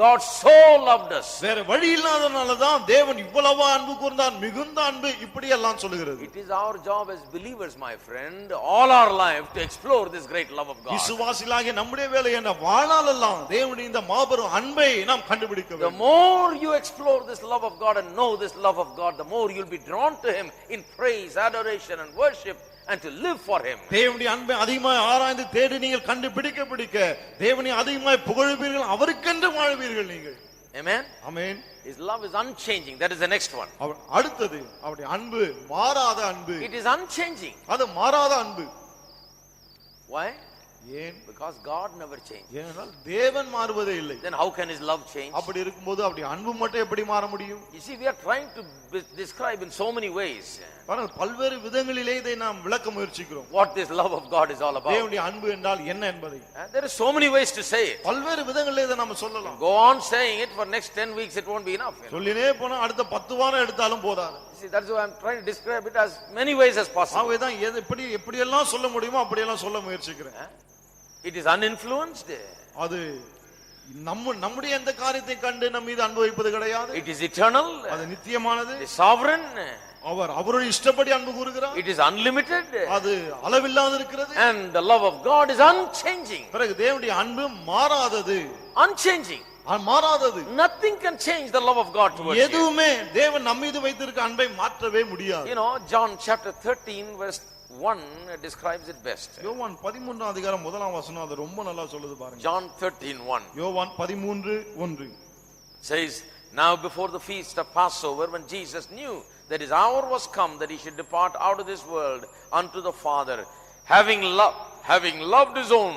Speaker 2: God so loved us.
Speaker 1: வேற வழி இல்லாதனால தான் தேவன் இவ்வளவா அன்பு கூர்ந்தார், மிகுந்த அன்பு இப்படி எல்லாம் சொல்லுகிறது.
Speaker 2: It is our job as believers, my friend, all our life to explore this great love of God.
Speaker 1: விசுவாசிகளாகிய நம்முடைய வேலை என்ன? வாழ்நாளெல்லாம் தேவனுடைய இந்த மாபெரும் அன்பை நாம் கண்டுபிடிக்க
Speaker 2: The
Speaker 1: வேண்டும்.
Speaker 2: more you explore this love of God and know this love of God, the more you'll be drawn to him in praise, adoration and worship and to live for him.
Speaker 1: தேவனுடைய அன்பை அதிகமாய் ஆராய்ந்து தேடி நீங்கள் கண்டுபிடிக்க தேவனை அதிகமாய் புகழுவீர்கள், அவருக்கென்று வாழ்வீர்கள் நீங்கள்.
Speaker 2: Amen.
Speaker 1: Amen.
Speaker 2: His love is unchanging. That is the next one.
Speaker 1: அடுத்தது அவருடைய அன்பு மாறாத அன்பு.
Speaker 2: It is unchanging.
Speaker 1: அது மாறாத அன்பு.
Speaker 2: Why?
Speaker 1: ஏன்?
Speaker 2: Because God never changed.
Speaker 1: ஏனென்றால் தேவன் மாறுவதே இல்லை.
Speaker 2: Then how can his love change?
Speaker 1: அப்படி இருக்கும்போது அவருடைய அன்பு மட்டும் எப்படி மாற முடியும்?
Speaker 2: You see, we are trying to describe in so many ways
Speaker 1: ஆனால் பல்வேறு விதங்களிலே இதை நாம் விளக்க முயற்சிக்கிறோம்.
Speaker 2: what this love of God is all about.
Speaker 1: தேவனுடைய அன்பு என்றால் என்ன என்பதை
Speaker 2: There are so many ways to say it.
Speaker 1: பல்வேறு விதங்களிலே இதை நாம சொல்லலாம்.
Speaker 2: Go on saying it for next 10 weeks, it won't be enough.
Speaker 1: சொல்லினே போனா அடுத்த 10 வாரம் எடுத்தாலும் போதாது.
Speaker 2: See, that's why I'm trying to describe it as many ways as possible.
Speaker 1: ஆகவே தான் எப்படி எல்லாம் சொல்ல முடியுமோ அப்படி எல்லாம் சொல்ல முயற்சிக்கிறேன்.
Speaker 2: It is uninfluenced.
Speaker 1: அது நம்முடைய எந்த காரியத்தை கண்டு நம்ம மீது அனுபவிப்பது கிடையாது.
Speaker 2: It is eternal.
Speaker 1: அது நித்தியமானது.
Speaker 2: It is sovereign.
Speaker 1: அவருடைய இஷ்டப்படி அன்பு கூறுகிறார்.
Speaker 2: It is unlimited.
Speaker 1: அது அளவில்லாத இருக்கிறது.
Speaker 2: And the love of God is unchanging.
Speaker 1: பிறகு தேவனுடைய அன்பு மாறாதது.
Speaker 2: Unchanging.
Speaker 1: மாறாதது.
Speaker 2: Nothing can change the love of God towards you.
Speaker 1: எதுவுமே தேவன் நம்மீது வைத்திருக்க அன்பை மாற்றவே முடியாது.
Speaker 2: You know, John chapter 13 verse 1 describes it best.
Speaker 1: யோவான் 13 அதிகாரம் முதலாம் வசனம் அது ரொம்ப நல்லா சொல்லுது பாருங்க.
Speaker 2: John 13:1
Speaker 1: யோவான் 13:1
Speaker 2: says, now before the feast of Passover, when Jesus knew that his hour was come that he should depart out of this world unto the Father, having loved his own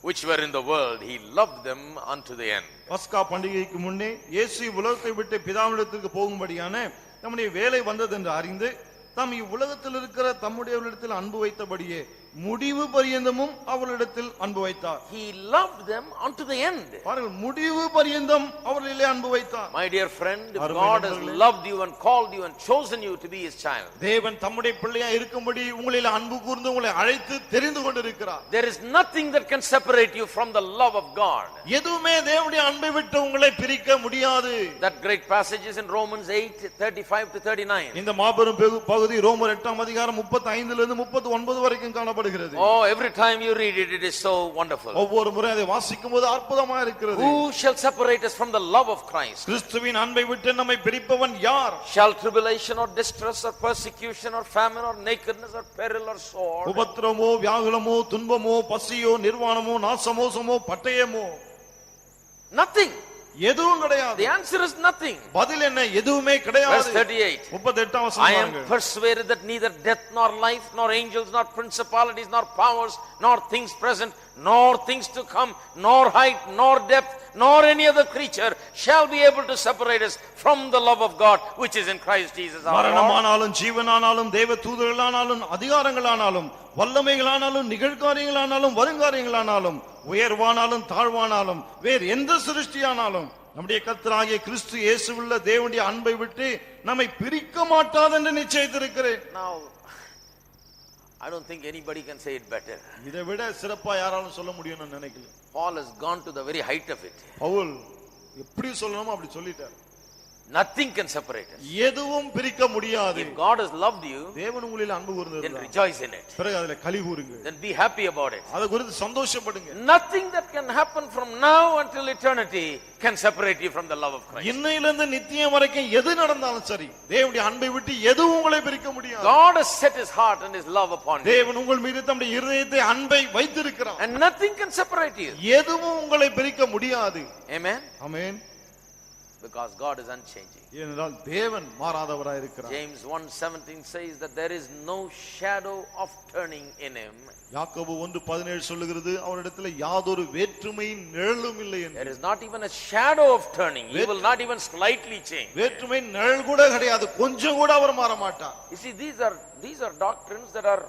Speaker 2: which were in the world, he loved them unto the end.
Speaker 1: பஸ்கா பண்டிகைக்கு முன்னே இயேசு உலகத்தை விட்டு பிதாவினிடத்திற்கு போகும்படியான நம்முடைய வேலை வந்தது என்று அறிந்து தாம் இவ்வுலகத்தில் இருக்கிற தம்முடையவர்களிடத்தில் அன்பு வைத்தபடியே முடிவு பரியந்தமும் அவர்களிடத்தில் அன்பு வைத்தார்.
Speaker 2: He loved them unto the end.
Speaker 1: பாருங்கள், முடிவு பரியந்தம் அவர்களிலே அன்பு வைத்தார்.
Speaker 2: My dear friend, if God has loved you and called you and chosen you to be his child,
Speaker 1: தேவன் தம்முடைய பிள்ளையா இருக்கும்படி உங்களில் அன்பு கூர்ந்து உங்களை அழைத்து தெரிந்து கொண்டிருக்கிறார்.
Speaker 2: there is nothing that can separate you from the love of God.
Speaker 1: எதுவுமே தேவனுடைய அன்பை விட்டு உங்களை பிரிக்க முடியாது.
Speaker 2: That great passage is in Romans 8:35 to 39.
Speaker 1: இந்த மாபெரும் பகுதி ரோமர் 8ஆம் அதிகாரம் 35 லிருந்து 39 வரைக்கும் காணப்படுகிறது.
Speaker 2: Oh, every time you read it, it is so wonderful.
Speaker 1: ஒவ்வொரு முறை அதை வாசிக்கும்போது அற்புதமா இருக்கிறது.
Speaker 2: Who shall separate us from the love of Christ?
Speaker 1: கிறிஸ்துவின் அன்பை விட்டு நம்மை பிரிப்பவன் யார்?
Speaker 2: Shall tribulation or distress or persecution or famine or nakedness or peril or sword?
Speaker 1: உபத்திரமோ வியாகுலமோ துன்பமோ பசியோ நிர்வாணமோ நாசமோசமோ பட்டயமோ?
Speaker 2: Nothing.
Speaker 1: எதுவும் கிடையாது.
Speaker 2: The answer is nothing.
Speaker 1: பதில் என்ன? எதுவுமே கிடையாது.
Speaker 2: Verse 38.
Speaker 1: 38ஆம் வசனம்
Speaker 2: I am
Speaker 1: பாருங்க.
Speaker 2: persuaded that neither death nor life nor angels nor principalities nor powers nor things present nor things to come nor height nor depth nor any other creature shall be able to separate us from the love of God which is in Christ Jesus our Lord.
Speaker 1: மரணமானாலும் ஜீவனானாலும் தேவ தூதர்களானாலும் அதிகாரங்களானாலும் வல்லமைகளானாலும் நிகழ்காரியங்களானாலும் வருங்காரியங்களானாலும் உயர்வானாலும் தாழ்வானாலும் வேறு எந்த சிருஷ்டியானாலும் நம்முடைய கர்த்தராகிய கிறிஸ்து இயேசுவுள்ள தேவனுடைய அன்பை விட்டு நம்மை பிரிக்க மாட்டாது என்று நிச்சயித்திருக்கிறேன்.
Speaker 2: Now I don't think anybody can say it better.
Speaker 1: இதை விட சிறப்பா யாராலும் சொல்ல முடியும்னு நினைக்கல.
Speaker 2: Paul has gone to the very height of it.
Speaker 1: Pavul எப்படி சொல்லணுமோ அப்படி சொல்லிட்டார்.
Speaker 2: Nothing can separate us.
Speaker 1: எதுவும் பிரிக்க முடியாது.
Speaker 2: If God has loved you,
Speaker 1: தேவன் உங்களில் அன்பு
Speaker 2: then
Speaker 1: கூர்ந்திருந்தார்,
Speaker 2: rejoice in it.
Speaker 1: பிறகு அதிலே களி கூறுங்க.
Speaker 2: Then be happy about it.
Speaker 1: அதை குறித்து சந்தோஷப்படுங்க.
Speaker 2: Nothing that can happen from now until eternity can separate you from the love of Christ.
Speaker 1: இன்னையிலிருந்து நித்தியம் வரைக்கும் எது நடந்தாலும் சரி, தேவனுடைய அன்பை விட்டு எதுவும் உங்களை பிரிக்க முடியாது.
Speaker 2: God has set his heart and his love upon you.
Speaker 1: தேவன் உங்கள் மீது தம்முடைய இருதயத்தை அன்பை வைத்திருக்கிறார்.
Speaker 2: And nothing can separate you.
Speaker 1: எதுவும் உங்களை பிரிக்க முடியாது.
Speaker 2: Amen.
Speaker 1: Amen.
Speaker 2: Because God is unchanging.
Speaker 1: ஏனென்றால் தேவன் மாறாதவராய் இருக்கிறார்.
Speaker 2: James 1:17 says that there is no shadow of turning in him.
Speaker 1: யாக்கோபு 1:17 சொல்லுகிறது, அவரிடத்தில் யாதொரு வேற்றுமையின் நிழலும் இல்லை என்று.
Speaker 2: There is not even a shadow of turning. He will not even slightly change.
Speaker 1: வேற்றுமை நிழல் கூட கிடையாது, கொஞ்சம் கூட அவர் மாற மாட்டார்.
Speaker 2: You see, these are doctrines that are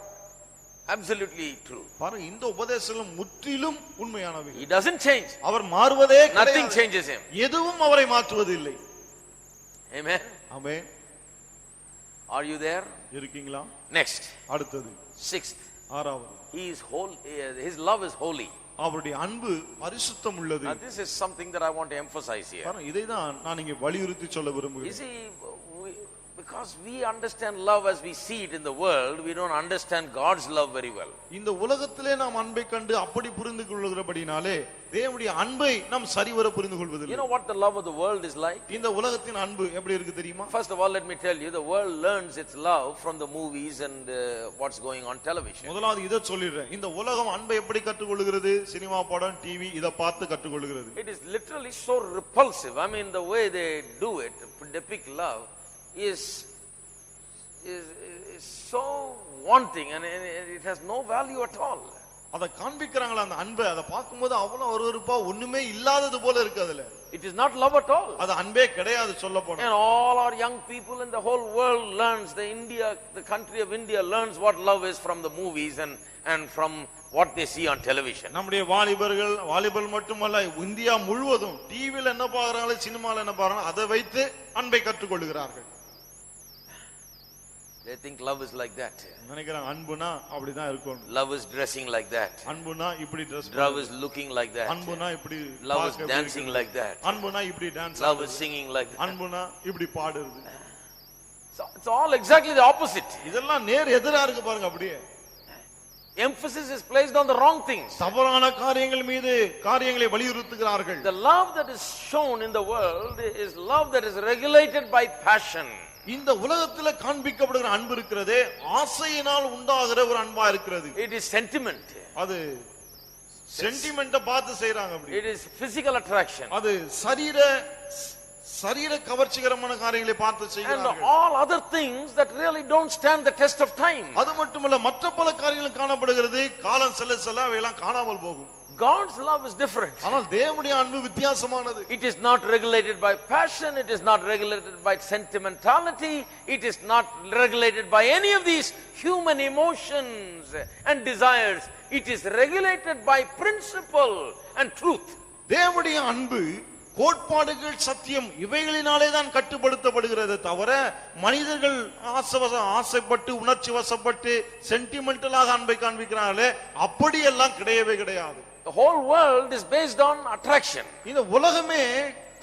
Speaker 2: absolutely true.
Speaker 1: பாருங்க, இந்த உபதேசங்கள் முற்றிலும் உண்மையானவை.
Speaker 2: He doesn't change.
Speaker 1: Our மாறுவதே
Speaker 2: Nothing
Speaker 1: கிடையாது.
Speaker 2: changes him.
Speaker 1: எதுவும் அவரை மாற்றுவதில்லை.
Speaker 2: Amen.
Speaker 1: Amen.
Speaker 2: Are you there?
Speaker 1: இருக்கீங்களா?
Speaker 2: Next.
Speaker 1: அடுத்தது
Speaker 2: 6th.
Speaker 1: ஆறாவது,
Speaker 2: He is holy. His love is holy.
Speaker 1: அவருடைய அன்பு பரிசுத்தம் உள்ளது.
Speaker 2: Now this is something that I want to emphasize here.
Speaker 1: பாருங்க, இதைதான் நான் இங்கே வலியுறுத்தி சொல்ல
Speaker 2: You
Speaker 1: விரும்புகிறேன்.
Speaker 2: see, because we understand love as we see it in the world, we don't understand God's love very well.
Speaker 1: இந்த உலகத்திலே நாம் அன்பை கண்டு அப்படி புரிந்து கொள்கிறபடினாலே தேவனுடைய அன்பை நாம் சரிவர புரிந்து
Speaker 2: You
Speaker 1: கொள்வதில்லை.
Speaker 2: know what the love of the world is like?
Speaker 1: இந்த உலகத்தின் அன்பு எப்படி இருக்கு தெரியுமா?
Speaker 2: First of all, let me tell you, the world learns its love from the movies and what's going on television.
Speaker 1: முதலாவது இதை சொல்லிடுறேன். இந்த உலகம் அன்பை எப்படி கற்றுக்கொள்கிறது? சினிமா படம், டிவி இதை பார்த்து கற்றுக்கொள்கிறது.
Speaker 2: It is literally so repulsive. I mean, the way they do it, depict love, is so wanting and it has no value at all.
Speaker 1: அதை காண்பிக்கிறாங்களா அந்த அன்பை, அதை பார்க்கும்போது அவ்வளவு அருவருப்பா ஒண்ணுமே இல்லாதது போல இருக்கு. அதுல
Speaker 2: It is not love at all.
Speaker 1: அது அன்பே கிடையாது சொல்ல போனா.
Speaker 2: And all our young people in the whole world learns, the country of India learns what love is from the movies and from what they see on television.
Speaker 1: நம்முடைய வாலிபர்கள் மட்டுமல்ல, India முழுவதும் டிவில என்ன பார்க்கறாங்களோ சினிமால என்ன பார்க்கறாங்களோ அதை வைத்து அன்பை கற்றுக்கொள்கிறார்கள்.
Speaker 2: They think love is like that.
Speaker 1: நினைக்கிறாங்க அன்புனா அப்படிதான் இருக்கும்.
Speaker 2: Love is dressing like that.
Speaker 1: அன்புனா இப்படி Dress
Speaker 2: Love is looking like that.
Speaker 1: அன்புனா இப்படி
Speaker 2: Love is dancing like that.
Speaker 1: அன்புனா இப்படி dance.
Speaker 2: Love is singing like that.
Speaker 1: அன்புனா இப்படி பாடுறது.
Speaker 2: So it's all exactly the opposite.
Speaker 1: இதெல்லாம் நேர் எதிரா இருக்கு பாருங்க. அப்படியே
Speaker 2: Emphasis is placed on the wrong things.
Speaker 1: தவறான காரியங்கள் மீது காரியங்களை வலியுறுத்துகிறார்கள்.
Speaker 2: The love that is shown in the world is love that is regulated by passion.
Speaker 1: இந்த உலகத்துல காண்பிக்கப்படுகிற அன்பு இருக்கிறதே ஆசையினால் உண்டாகிற ஒரு அன்பா இருக்கிறது.
Speaker 2: It is sentiment.
Speaker 1: அது சென்டிமெண்ட பார்த்து செய்றாங்க அப்படி.
Speaker 2: It is physical attraction.
Speaker 1: அது சரீர கவர்ச்சிகரமான காரியங்களை பார்த்து
Speaker 2: And
Speaker 1: செய்கிறார்கள்.
Speaker 2: all other things that really don't stand the test of time.
Speaker 1: அது மட்டுமல்ல மற்ற பல காரியங்கள் காணப்படுகிறது. காலம் செல்ல செல்ல அவையெல்லாம் காணாமல் போகும்.
Speaker 2: God's love is different.
Speaker 1: ஆனால் தேவனுடைய அன்பு வித்தியாசமானது.
Speaker 2: It is not regulated by passion, it is not regulated by sentimentality, it is not regulated by any of these human emotions and desires. It is regulated by principle and truth.
Speaker 1: தேவனுடைய அன்பு கோட்பாடுகள் சத்தியம் இவைகளினாலே தான் கட்டுப்படுத்தப்படுகிறது தவிர மனிதர்கள் ஆசைப்பட்டு உணர்ச்சி வசப்பட்டு சென்டிமெண்டலாக அன்பை காண்பிக்கிறார்களே அப்படியெல்லாம் கிடையவே கிடையாது.
Speaker 2: The whole world is based on attraction.
Speaker 1: இந்த உலகமே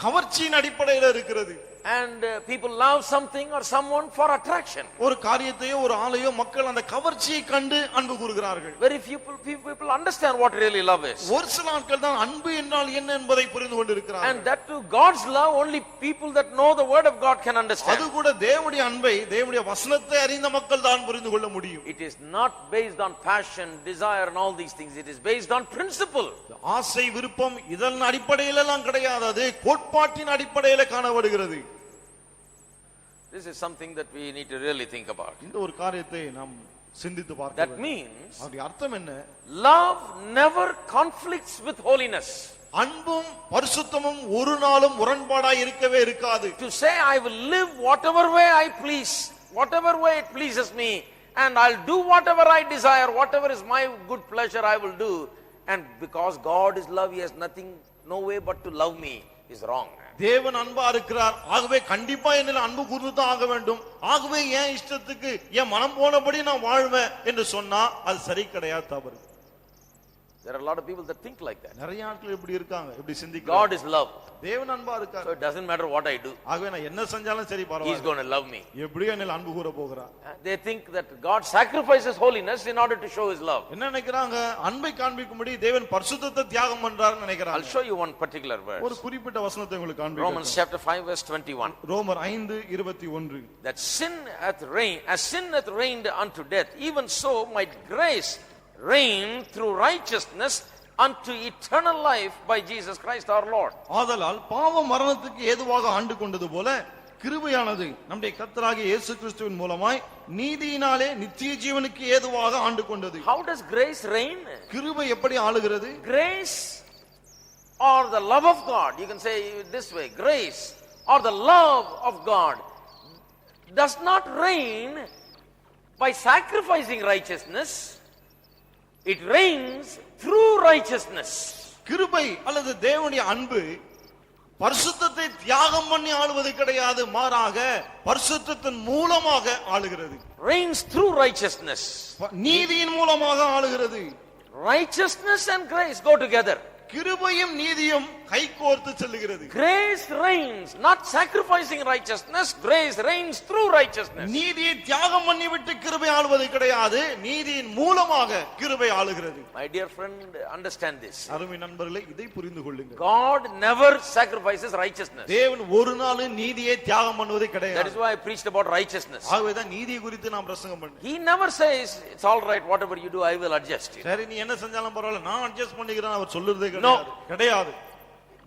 Speaker 1: கவர்ச்சியின் அடிப்படையில் இருக்கிறது.
Speaker 2: And people love something or someone for attraction.
Speaker 1: ஒரு காரியத்தையோ ஒரு ஆளையோ மக்கள் அந்த கவர்ச்சியை கண்டு அன்பு கூறுகிறார்கள்.
Speaker 2: Very few people understand what really love is.
Speaker 1: ஒரு சில ஆட்கள் தான் அன்பு என்றால் என்ன என்பதை புரிந்து கொண்டிருக்கிறார்கள்.
Speaker 2: And that too God's love only people that know the word of God can understand.
Speaker 1: அது கூட தேவனுடைய அன்பை தேவனுடைய வசனத்தை அறிந்த மக்கள் தான் புரிந்து கொள்ள முடியும்.
Speaker 2: It is not based on passion, desire and all these things. It is based on principle.
Speaker 1: ஆசை விருப்பம் இதன் அடிப்படையில் எல்லாம் கிடையாது. அது கோட்பாட்டின் அடிப்படையில் காணப்படுகிறது.
Speaker 2: This is something that we need to really think about.
Speaker 1: இந்த ஒரு காரியத்தை நாம் சிந்தித்து பார்க்க
Speaker 2: That
Speaker 1: வேண்டும்.
Speaker 2: means
Speaker 1: அதோட அர்த்தம் என்ன?
Speaker 2: love never conflicts with holiness.
Speaker 1: அன்பும் பரிசுத்தமும் ஒரு நாளும் முரண்பாடாய் இருக்கவே இருக்காது.
Speaker 2: To say I will live whatever way I please, whatever way it pleases me, and I'll do whatever I desire, whatever is my good pleasure I will do, and because God is love, he has nothing, no way but to love me, is wrong.
Speaker 1: தேவன் அன்பா இருக்கிறார், ஆகவே கண்டிப்பா என்னில் அன்பு கூர்ந்துதான் ஆக வேண்டும், ஆகவே என் இஷ்டத்துக்கு என் மனம் போனபடி நான் வாழ்வேன் என்று சொன்னா அது சரி கிடையாது, தவறு.
Speaker 2: There are a lot of people that think like that.
Speaker 1: நிறைய ஆட்கள் இப்படி இருக்காங்க, இப்படி சிந்திக்கிறாங்க.
Speaker 2: God is love,
Speaker 1: தேவன் அன்பா இருக்கார்,
Speaker 2: so it doesn't matter what I do,
Speaker 1: ஆகவே நான் என்ன செஞ்சாலும் சரி
Speaker 2: he is
Speaker 1: பரவாயில்லை,
Speaker 2: going to love me.
Speaker 1: எப்படியோ என்னில் அன்பு கூற போகிறார்.
Speaker 2: They think that God sacrifices holiness in order to show his love.
Speaker 1: என்ன நினைக்கிறாங்க? அன்பை காண்பிக்கும்படி தேவன் பரிசுத்தத்தை தியாகம் பண்றாருன்னு
Speaker 2: I'll
Speaker 1: நினைக்கிறாங்க.
Speaker 2: show you one particular verse.
Speaker 1: ஒரு குறிப்பிட்ட வசனத்தை உங்களுக்கு
Speaker 2: Romans
Speaker 1: காண்பிக்கிறேன்.
Speaker 2: chapter 5 verse 21.
Speaker 1: ரோமர் 5:21.
Speaker 2: That sin hath reigned unto death, even so might grace reign through righteousness unto eternal life by Jesus Christ our Lord.
Speaker 1: ஆதலால் பாவம் மரணத்துக்கு ஏதுவாக ஆண்டு கொண்டது போல கிருபையானது நம்முடைய கர்த்தராகிய இயேசு கிறிஸ்துவின் மூலமாய் நீதியினாலே நித்திய ஜீவனுக்கு ஏதுவாக ஆண்டு கொண்டது.
Speaker 2: How does grace reign?
Speaker 1: கிருபை எப்படி ஆளுகிறது?
Speaker 2: Grace or the love of God, you can say it this way, grace or the love of God does not reign by sacrificing righteousness, it reigns through righteousness.
Speaker 1: கிருபை அல்லது தேவனுடைய அன்பு பரிசுத்தத்தை தியாகம் பண்ணி ஆளுவது கிடையாது, மாறாக பரிசுத்தத்தின் மூலமாக ஆளுகிறது.
Speaker 2: Reigns through righteousness.
Speaker 1: நீதியின் மூலமாக ஆளுகிறது.
Speaker 2: Righteousness and grace go together.
Speaker 1: கிருபையும் நீதியும் கைகோர்த்து செல்லுகிறது.
Speaker 2: Grace reigns, not sacrificing righteousness, grace reigns through righteousness.
Speaker 1: நீதியை தியாகம் பண்ணிவிட்டு கிருபை ஆளுவது கிடையாது, நீதியின் மூலமாக கிருபை ஆளுகிறது.
Speaker 2: My dear friend, understand this.
Speaker 1: அருமை நண்பர்களே, இதை புரிந்து கொள்ளுங்கள்.
Speaker 2: God never sacrifices righteousness.
Speaker 1: தேவன் ஒரு நாள் நீதியை தியாகம் பண்ணுவது
Speaker 2: That
Speaker 1: கிடையாது.
Speaker 2: is why I preached about righteousness.
Speaker 1: ஆகவேதான் நீதியை குறித்து நாம் பிரசங்கம் பண்ணேன்.
Speaker 2: He never says, it's all right, whatever you do, I will adjust it.
Speaker 1: சரி, நீ என்ன செஞ்சாலும் பரவாயில்ல, நான் அட்ஜஸ்ட் பண்ணிக்கிறேன் அவர் சொல்லுறதே
Speaker 2: No.
Speaker 1: கிடையாது.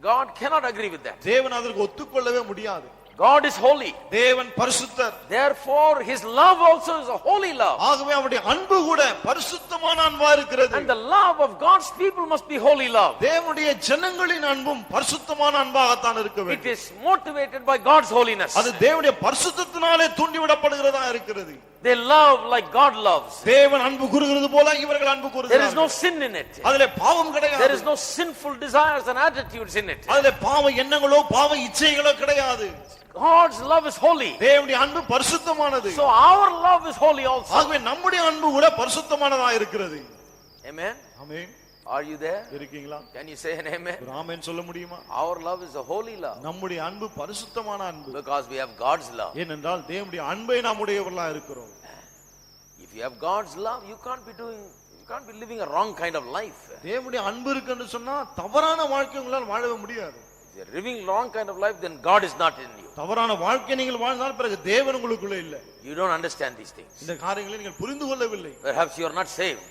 Speaker 2: God cannot agree with that.
Speaker 1: தேவன் அதற்கு ஒத்துக்கொள்ளவே முடியாது.
Speaker 2: God is holy.
Speaker 1: தேவன் பரிசுத்தர்.
Speaker 2: Therefore, his love also is a holy love.
Speaker 1: ஆகவே அவருடைய அன்பு கூட பரிசுத்தமான அன்பா இருக்கிறது.
Speaker 2: And the love of God's people must be holy love.
Speaker 1: தேவனுடைய ஜனங்களின் அன்பும் பரிசுத்தமான அன்பாகத்தான் இருக்க
Speaker 2: It
Speaker 1: வேண்டும்.
Speaker 2: is motivated by God's holiness.
Speaker 1: அது தேவனுடைய பரிசுத்தத்தினாலே தூண்டிவிடப்படுகிறதா இருக்கிறது.
Speaker 2: They love like God loves.
Speaker 1: தேவன் அன்பு கூறுகிறது போல இவர்கள் அன்பு
Speaker 2: There is no
Speaker 1: கூறுகிறார்கள்.
Speaker 2: sin in it.
Speaker 1: அதிலே பாவம் கிடையாது.
Speaker 2: There is no sinful desires and attitudes in it.
Speaker 1: அதிலே பாவ எண்ணங்களோ பாவ இச்சைகளோ கிடையாது.
Speaker 2: God's love is holy.
Speaker 1: தேவனுடைய அன்பு பரிசுத்தமானது.
Speaker 2: So our love is holy also.
Speaker 1: ஆகவே நம்முடைய அன்பு கூட பரிசுத்தமானதா இருக்கிறது.
Speaker 2: Amen.
Speaker 1: Amen.
Speaker 2: Are you there?
Speaker 1: இருக்கீங்களா?
Speaker 2: Can you say an amen?
Speaker 1: ஒரு ஆமென் சொல்ல முடியுமா?
Speaker 2: Our love is a holy love
Speaker 1: நம்முடைய அன்பு பரிசுத்தமான அன்பு.
Speaker 2: because we have God's love.
Speaker 1: ஏனென்றால் தேவனுடைய அன்பை நாம் உடையவர்களா இருக்கிறோம்.
Speaker 2: If you have God's love, you can't be living a wrong kind of life.
Speaker 1: தேவனுடைய அன்பு இருக்குன்னு சொன்னா தவறான வாழ்க்கை உங்களால் வாழவே முடியாது.
Speaker 2: If you're living wrong kind of life, then God is not in you.
Speaker 1: தவறான வாழ்க்கை நீங்கள் வாழ்ந்தால் பிறகு தேவன் உங்களுக்குள்ள இல்ல.
Speaker 2: You don't understand these things.
Speaker 1: இந்த காரியங்களை நீங்கள் புரிந்து கொள்ளவில்லை.
Speaker 2: Perhaps you are not saved.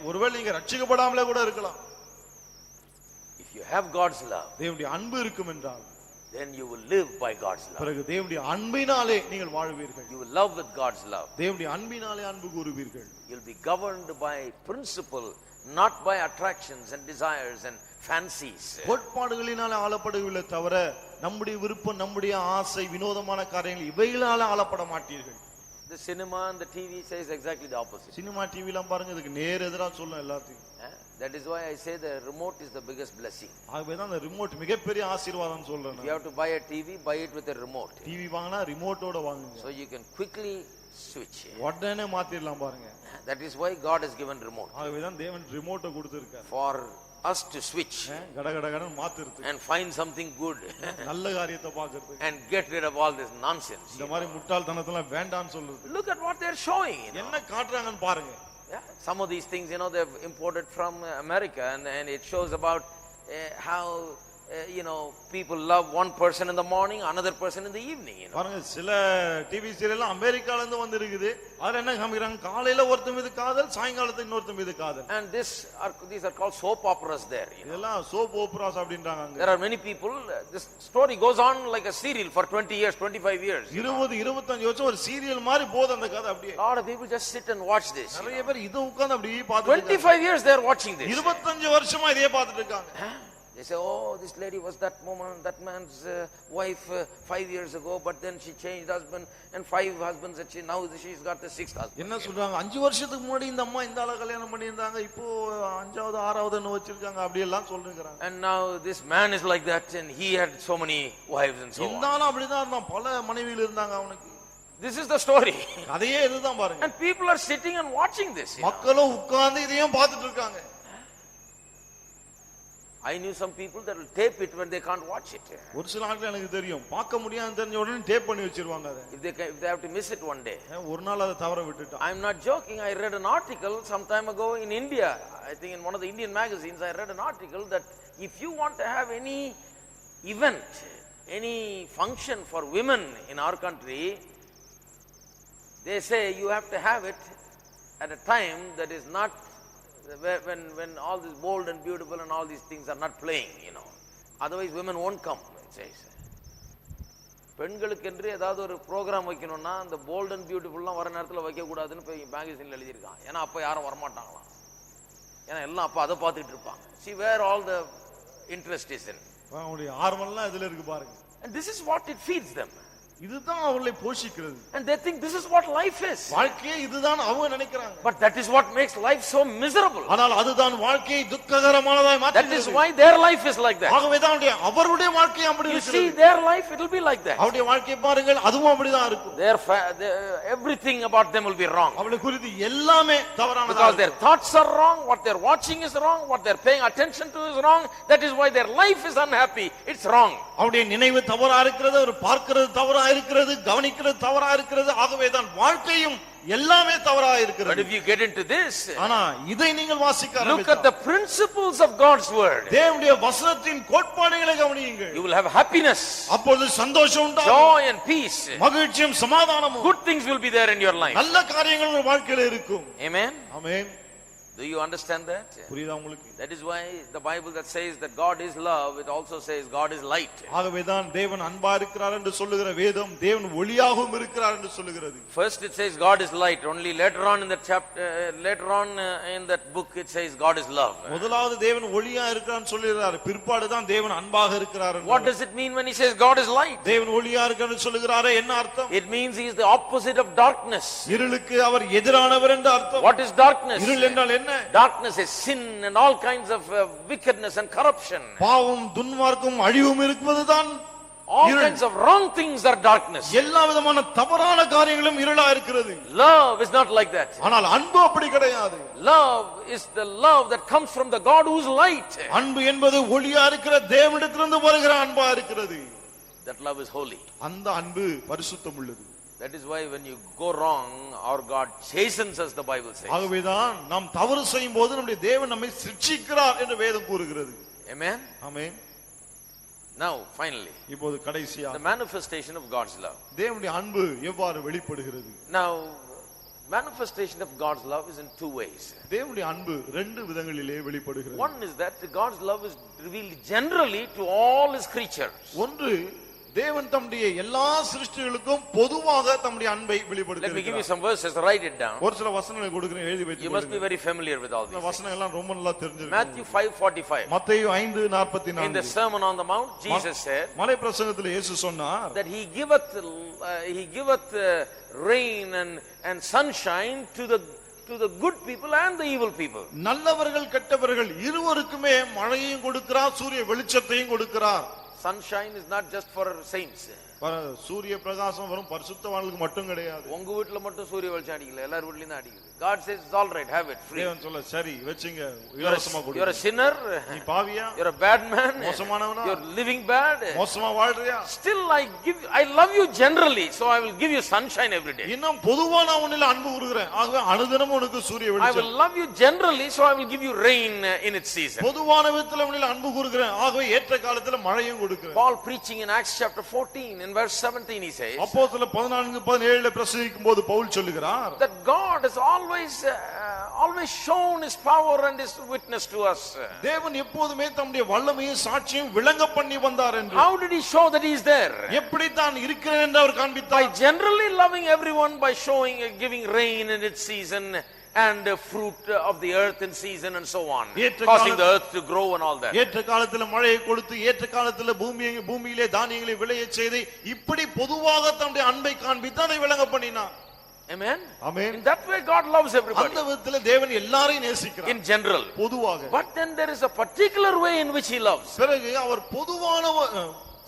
Speaker 1: ஒருவேளை நீங்க ரட்சிக்கப்படாமலே கூட இருக்கலாம்.
Speaker 2: If you have God's love,
Speaker 1: தேவனுடைய அன்பு இருக்கும் என்றால்
Speaker 2: then you will live by God's love.
Speaker 1: பிறகு தேவனுடைய அன்பினாலே நீங்கள் வாழ்வீர்கள்.
Speaker 2: You will love with God's love.
Speaker 1: தேவனுடைய அன்பினாலே அன்பு கூறுவீர்கள்.
Speaker 2: You'll be governed by principle, not by attractions and desires and fancies.
Speaker 1: கோட்பாடுகளினாலே ஆளப்படுவதில்லை தவிர நம்முடைய விருப்பம், நம்முடைய ஆசை, வினோதமான காரியங்கள் இவைகளால ஆளப்பட மாட்டீர்கள்.
Speaker 2: The cinema and the TV says exactly the opposite.
Speaker 1: Cinema டிவிலாம் பாருங்க, இதுக்கு நேர் எதிரா சொல்லும் எல்லாத்தையும்.
Speaker 2: That is why I say the remote is the biggest blessing.
Speaker 1: ஆகவேதான் அந்த ரிமோட் மிகப்பெரிய ஆசீர்வாதம் சொல்றேன்.
Speaker 2: If you have to buy a TV, buy it with a remote.
Speaker 1: TV வாங்கினா ரிமோட்டோட வாங்குங்க.
Speaker 2: So you can quickly switch.
Speaker 1: உடனே மாத்திரலாம் பாருங்க.
Speaker 2: That is why God has given remote.
Speaker 1: ஆகவேதான் தேவன் ரிமோட்டை கொடுத்திருக்கார்.
Speaker 2: For us to switch
Speaker 1: கடகடகடன் மாத்திரது
Speaker 2: and find something good
Speaker 1: நல்ல காரியத்தை பார்க்கிறது
Speaker 2: and get rid of all this nonsense.
Speaker 1: இந்த மாதிரி முட்டாள்தனத்தெல்லாம் வேண்டாம்னு சொல்றது.
Speaker 2: Look at what they are showing.
Speaker 1: என்ன காட்டுறாங்கன்னு பாருங்க.
Speaker 2: Some of these things, they've imported from America, and it shows about how people love one person in the morning, another person in the evening.
Speaker 1: பாருங்க, சில TV serial அமெரிக்கால இருந்து வந்திருக்குது. அதுல என்ன காமிக்கிறாங்க, காலையில ஒருத்தன் மீது காதல், சாயங்காலத்துல இன்னொருத்தன் மீது காதல்.
Speaker 2: And these are called soap operas there.
Speaker 1: இதெல்லாம் சோப் ஓபராஸ் அப்படின்றாங்க அங்க.
Speaker 2: There are many people, this story goes on like a serial for 20 years, 25 years.
Speaker 1: 20-25 வருஷம் ஒரு சீரியல் மாதிரி போகுது அந்த கதை அப்படியே.
Speaker 2: A lot of people just sit and watch this.
Speaker 1: நிறைய பேர் இத உட்கார்ந்து அப்படியே பார்த்துட்டு
Speaker 2: 25 years they are watching this.
Speaker 1: 25 வருஷமா இதையே பார்த்துட்டு இருக்காங்க.
Speaker 2: They say, oh, this lady was that woman, that man's wife 5 years ago, but then she changed husband, and 5 husbands, and now she's got the 6th husband.
Speaker 1: என்ன சொல்றாங்க, 5 வருஷத்துக்கு முன்னாடி இந்த அம்மா இந்த ஆளை கல்யாணம் பண்ணியிருந்தாங்க, இப்போ 5வது 6வதுன்னு வச்சிருக்காங்க, அப்படி எல்லாம் சொல்றாங்க.
Speaker 2: And now this man is like that, and he had so many wives and so on.
Speaker 1: இந்த ஆளு அப்படிதான் இருந்தான், பல மனைவிகள் இருந்தாங்க அவனுக்கு.
Speaker 2: This is the story.
Speaker 1: கதையே இதுதான் பாருங்க.
Speaker 2: And people are sitting and watching this.
Speaker 1: மக்களும் உட்கார்ந்து இதையும் பார்த்துட்டு இருக்காங்க.
Speaker 2: I knew some people that will tape it when they can't watch it.
Speaker 1: ஒரு சில ஆட்கள் எனக்கு தெரியும், பார்க்க முடியாதுன்னு தெரிஞ்ச உடனே டேப் பண்ணி வச்சிருவாங்க அதை.
Speaker 2: If they have to miss it one day.
Speaker 1: ஒரு நாள் அதை தவற விட்டுட்டான்.
Speaker 2: I'm not joking. I read an article some time ago in India. I think in one of the Indian magazines I read an article that if you want to have any event, any function for women in our country, they say you have to have it at a time that is not when all this bold and beautiful and all these things are not playing, otherwise women won't come, it says. பெண்களுக்கு என்று ஏதாவது ஒரு program வைக்கணும்னா அந்த bolt and பியூட்டிஃபுல்லாம் வர நேரத்தில் வைக்க கூடாதுன்னு மேகசின்ல எழுதியிருக்கான். ஏன்னா அப்ப யாரும் வரமாட்டாங்களாம், ஏன்னா எல்லாம் அப்ப அதை பார்த்துட்டு இருப்பாங்க. See where all the interest is in.
Speaker 1: அவங்களுடைய ஆர்வம்லாம் இதுல இருக்கு பாருங்க.
Speaker 2: And this is what it feeds them.
Speaker 1: இதுதான் அவர்களை போஷிக்கிறது.
Speaker 2: And they think this is what life is.
Speaker 1: வாழ்க்கையே இதுதான் அவங்க நினைக்கிறாங்க.
Speaker 2: But that is what makes life so miserable.
Speaker 1: ஆனால் அதுதான் வாழ்க்கையை துக்ககரமானதாய் மாற்றுகிறது.
Speaker 2: That is why their life is like that.
Speaker 1: ஆகவே தான் அவருடைய வாழ்க்கை அப்படி
Speaker 2: You
Speaker 1: இருக்கிறது.
Speaker 2: see their life, it will be like that.
Speaker 1: அவருடைய வாழ்க்கையை பாருங்கள், அதுவும் அப்படிதான் இருக்கும்.
Speaker 2: Everything about them will be wrong.
Speaker 1: அவளை குறித்து எல்லாமே தவறானதா இருக்கும்.
Speaker 2: Because their thoughts are wrong, what they're watching is wrong, what they're paying attention to is wrong. That is why their life is unhappy. It's wrong.
Speaker 1: அவருடைய நினைவு தவறா இருக்கிறது, அவர் பார்க்கிறது தவறா இருக்கிறது, கவனிக்கிறது தவறா இருக்கிறது. ஆகவே தான் வாழ்க்கையும் எல்லாமே தவறா இருக்கிறது.
Speaker 2: But if you get into this,
Speaker 1: ஆனா இதை நீங்கள் வாசிக்க
Speaker 2: look
Speaker 1: ஆரம்பித்தால்,
Speaker 2: at the principles of God's word.
Speaker 1: தேவனுடைய வசனத்தின் கோட்பாடுகளை கவனியுங்கள்.
Speaker 2: You will have happiness,
Speaker 1: அப்பொழுது சந்தோஷம் உண்டாகும்,
Speaker 2: joy and peace.
Speaker 1: மகிழ்ச்சியும் சமாதானமும்,
Speaker 2: Good things will be there in your life.
Speaker 1: நல்ல காரியங்கள் உங்கள் வாழ்க்கையில இருக்கும்.
Speaker 2: Amen.
Speaker 1: Amen.
Speaker 2: Do you understand that?
Speaker 1: புரியுதா உங்களுக்கு?
Speaker 2: That is why the Bible that says that God is love, it also says God is light.
Speaker 1: ஆகவே தான் தேவன் அன்பா இருக்கிறார் என்று சொல்லுகிற வேதம் தேவன் ஒளியாகவும் இருக்கிறார் என்று சொல்லுகிறது.
Speaker 2: First it says God is light, only later on in the chapter, later on in that book it says God is love.
Speaker 1: முதலாவது தேவன் ஒளியா இருக்கிறார்னு சொல்லுகிறார், பிற்பாடு தான் தேவன் அன்பாக இருக்கிறார்.
Speaker 2: What does it mean when he says God is light?
Speaker 1: தேவன் ஒளியா இருக்கிறார்னு சொல்லுகிறாரே, என்ன அர்த்தம்?
Speaker 2: It means he is the opposite of darkness.
Speaker 1: இருளுக்கு அவர் எதிரானவர் என்று அர்த்தம்.
Speaker 2: What is darkness?
Speaker 1: இருள் என்றால் என்ன?
Speaker 2: Darkness is sin and all kinds of wickedness and corruption.
Speaker 1: பாவம், துன்மார்க்கம், அழிவும் இருக்குவதுதான்
Speaker 2: All kinds of wrong things are darkness.
Speaker 1: எல்லா விதமான தவறான காரியங்களும் இருளா இருக்கிறது.
Speaker 2: Love is not like that.
Speaker 1: ஆனால் அன்பு அப்படி கிடையாது.
Speaker 2: Love is the love that comes from the God who is light.
Speaker 1: அன்பு என்பது ஒளியா இருக்கிற தேவனிடத்திலிருந்து வருகிற அன்பா இருக்கிறது.
Speaker 2: That love is holy.
Speaker 1: அந்த அன்பு பரிசுத்தம் உள்ளது.
Speaker 2: That is why when you go wrong, our God chastens us, the Bible says.
Speaker 1: ஆகவேதான் நாம் தவறு செய்யும் போது நம்முடைய தேவன் நம்மை சிட்சிக்கிறார் என்று வேதம் கூறுகிறது.
Speaker 2: Amen.
Speaker 1: ஆமென்.
Speaker 2: Now finally,
Speaker 1: இப்போது கடைசியா
Speaker 2: the manifestation of God's love.
Speaker 1: தேவனுடைய அன்பு எவ்வாறு வெளிப்படுகிறது?
Speaker 2: Now manifestation of God's love is in two ways.
Speaker 1: தேவனுடைய அன்பு ரெண்டு விதங்களிலே வெளிப்படுகிறது.
Speaker 2: One is that God's love is revealed generally to all his creatures.
Speaker 1: ஒன்று தேவன் தம்முடைய எல்லா சிருஷ்டிகளுக்கும் பொதுவாக தம்முடைய அன்பை
Speaker 2: Let me give you
Speaker 1: வெளிப்படுத்துகிறார்.
Speaker 2: some verses, write it down.
Speaker 1: ஒரு சில வசனங்களை கொடுக்கிறேன், எழுதி
Speaker 2: You must be
Speaker 1: வைத்துக்கொள்ளுங்கள்.
Speaker 2: very familiar with all
Speaker 1: இந்த
Speaker 2: these.
Speaker 1: வசனங்கள் எல்லாம் ரொம்ப நல்லா தெரிஞ்சிருக்கும்.
Speaker 2: Matthew 5:45.
Speaker 1: மத்தேயு
Speaker 2: In the
Speaker 1: 5:44
Speaker 2: Sermon on the Mount, Jesus said
Speaker 1: மலை பிரசங்கத்தில் இயேசு சொன்னார்,
Speaker 2: that he giveth rain and sunshine to the good people and the evil people.
Speaker 1: நல்லவர்கள் கெட்டவர்கள் இருவருக்குமே மழையையும் கொடுக்கிறார், சூரிய வெளிச்சத்தையும் கொடுக்கிறார்.
Speaker 2: Sunshine is not just for saints.
Speaker 1: சூரிய பிரகாசம் வரும் பரிசுத்தவான்களுக்கு மட்டும் கிடையாது.
Speaker 2: உங்க வீட்ல மட்டும் சூரிய வெளிச்சம் அடிக்கல, எல்லார் வீட்லயும் தான் அடிக்குது. God says it's all right, have it free.
Speaker 1: தேவன் சொல்ல சரி வெச்சுங்க, இலவசமா
Speaker 2: You're
Speaker 1: கொடுங்க.
Speaker 2: a sinner,
Speaker 1: நீ பாவியா,
Speaker 2: you're a bad man,
Speaker 1: மோசமானவனா,
Speaker 2: you're living bad.
Speaker 1: மோசமா வாழ்றியா,
Speaker 2: Still I love you generally, so I will give you sunshine every day.
Speaker 1: இன்னும் பொதுவா நான் உன்னில அன்பு கூறுகிறேன், ஆகவே அனுதினமும் உனக்கு சூரிய
Speaker 2: I will
Speaker 1: வெளிச்சம்.
Speaker 2: love you generally, so I will give you rain in its season.
Speaker 1: பொதுவான விதத்துல உன்னில அன்பு கூறுகிறேன், ஆகவே ஏற்ற காலத்துல மழையும் கொடுக்கிறேன்.
Speaker 2: Paul preaching in Acts chapter 14 in verse 17 he says
Speaker 1: அப்போஸ்தலர் 14:17 பிரசங்கிக்கும் போது பவுல் சொல்லுகிறார்,
Speaker 2: that God has always shown his power and his witness to us.
Speaker 1: தேவன் எப்போதுமே தம்முடைய வல்லமையும் சாட்சியும் விளங்க பண்ணி வந்தார் என்று.
Speaker 2: How did he show that he is there?
Speaker 1: எப்படி தான் இருக்கிறேன் என்று அவர்
Speaker 2: By
Speaker 1: காண்பித்தார்.
Speaker 2: generally loving everyone, by giving rain in its season and fruit of the earth in season and so on, causing the earth to grow and all that.
Speaker 1: ஏற்ற காலத்துல மழையை கொடுத்து ஏற்ற காலத்துல பூமியிலே தானியங்களை விளையச் செய்து இப்படி பொதுவாக தம்முடைய அன்பை காண்பித்து அதை விளங்க பண்ணினார்.
Speaker 2: Amen.
Speaker 1: Amen.
Speaker 2: In that way God loves everybody.
Speaker 1: அந்த விதத்துல தேவன் எல்லாரையும் நேசிக்கிறார்.
Speaker 2: In general.
Speaker 1: பொதுவாக.
Speaker 2: But then there is a particular way in which he loves.
Speaker 1: பிறகு அவர் பொதுவான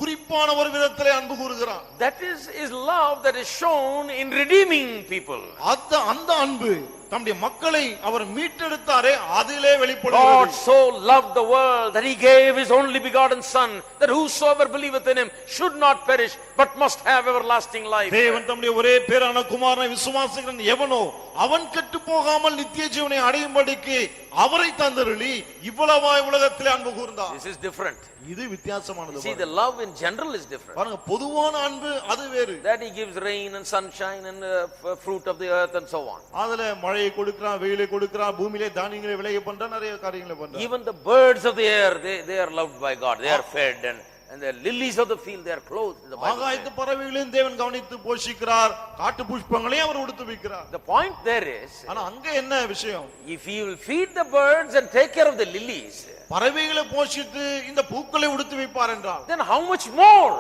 Speaker 1: குறிப்பான ஒரு விதத்திலே அன்பு கூறுகிறார்.
Speaker 2: That is love that is shown in redeeming people.
Speaker 1: அந்த அன்பு தம்முடைய மக்களை அவர் மீட்டெடுத்தாரே அதிலே
Speaker 2: God
Speaker 1: வெளிப்படுகிறது.
Speaker 2: so loved the world that he gave his only begotten son, that whosoever believeth in him should not perish but must have everlasting life.
Speaker 1: தேவன் தம்முடைய ஒரே பேரான குமாரனை விசுவாசிக்கிறவன் எவனோ அவன் கெட்டு போகாமல் நித்திய ஜீவனை அடையும்படிக்கு அவரை தந்தருளி இவ்வளவாய் உலகத்திலே அன்பு கூர்ந்தார்.
Speaker 2: This is different.
Speaker 1: இது வித்தியாசமானது.
Speaker 2: See, the love in general is different.
Speaker 1: பாருங்க, பொதுவான அன்பு அது வேறு.
Speaker 2: That he gives rain and sunshine and fruit of the earth and so on.
Speaker 1: அதுல மழையை கொடுக்கிறான், வெயிலை கொடுக்கிறான், பூமியிலே தானியங்களை விளைய பண்றான், நிறைய காரியங்களை பண்றான்.
Speaker 2: Even the birds of the air, they are loved by God. They are fed and the lilies of the field, they are clothed. The Bible
Speaker 1: ஆகாயத்து
Speaker 2: says.
Speaker 1: பறவைகளையும் தேவன் கவனித்து போஷிக்கிறார், காட்டு புஷ்பங்களையும் அவர் உடுத்து வைக்கிறார்.
Speaker 2: The point there is,
Speaker 1: ஆனா அங்க என்ன விஷயம்?
Speaker 2: if he will feed the birds and take care of the lilies,
Speaker 1: பறவைகளை போஷித்து இந்த பூக்களை உடுத்து வைப்பார் என்றால்
Speaker 2: then how much more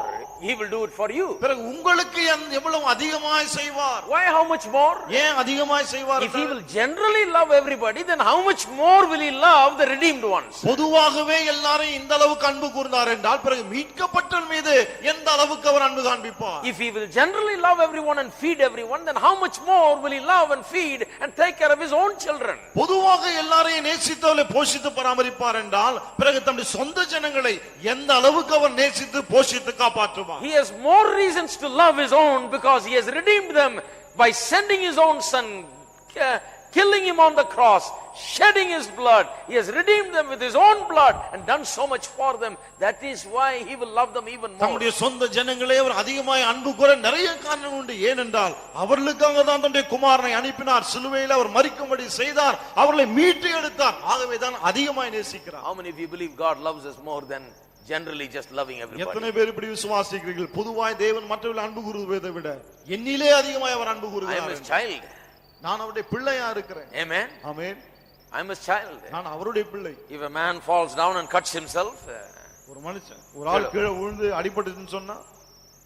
Speaker 2: he will do it for you?
Speaker 1: பிறகு உங்களுக்கு எவ்வளவு அதிகமாய் செய்வார்?
Speaker 2: Why how much more?
Speaker 1: ஏன் அதிகமாய் செய்வார்?
Speaker 2: If he will generally love everybody, then how much more will he love the redeemed ones?
Speaker 1: பொதுவாகவே எல்லாரையும் இந்த அளவுக்கு அன்பு கூர்ந்தார் என்றால் பிறகு மீட்கப்பட்டவன் மீது எந்த அளவுக்கு அவர் அன்பு காண்பிப்பார்?
Speaker 2: If he will generally love everyone and feed everyone, then how much more will he love and feed and take care of his own children?
Speaker 1: பொதுவாக எல்லாரையும் நேசித்தவளை போஷித்து பராமரிப்பார் என்றால் பிறகு தம்முடைய சொந்த ஜனங்களை எந்த அளவுக்கு அவர் நேசித்து போஷித்து காப்பாற்றுவார்?
Speaker 2: He has more reasons to love his own because he has redeemed them by sending his own son, killing him on the cross, shedding his blood. He has redeemed them with his own blood and done so much for them. That is why he will love them even more.
Speaker 1: தம்முடைய சொந்த ஜனங்களை அவர் அதிகமாய் அன்பு கூற நிறைய காரணம் உண்டு. ஏனென்றால் அவர்களுக்காக தான் தம்முடைய குமாரனை அனுப்பினார், சிலுவையில் அவர் மரிக்கும்படி செய்தார், அவர்களை மீட்டு எடுத்தார். ஆகவே தான் அதிகமாய் நேசிக்கிறார்.
Speaker 2: How many of you believe God loves us more than generally just loving everybody?
Speaker 1: எத்தனை பேர் இப்படி விசுவாசிக்கிறீர்கள்? பொதுவாய் தேவன் மற்றவர்கள் அன்பு கூறுவதை விட என்னிலே அதிகமாய் அவர் அன்பு
Speaker 2: I am
Speaker 1: கூறுகிறார்.
Speaker 2: his child.
Speaker 1: நான் அவருடைய பிள்ளையா இருக்கிறேன்.
Speaker 2: Amen.
Speaker 1: Amen.
Speaker 2: I am his child.
Speaker 1: நான் அவருடைய பிள்ளை.
Speaker 2: If a man falls down and cuts himself,
Speaker 1: ஒரு மனுஷன் ஒரு ஆள் கீழே விழுந்து அடிபட்டுன்னு சொன்னா,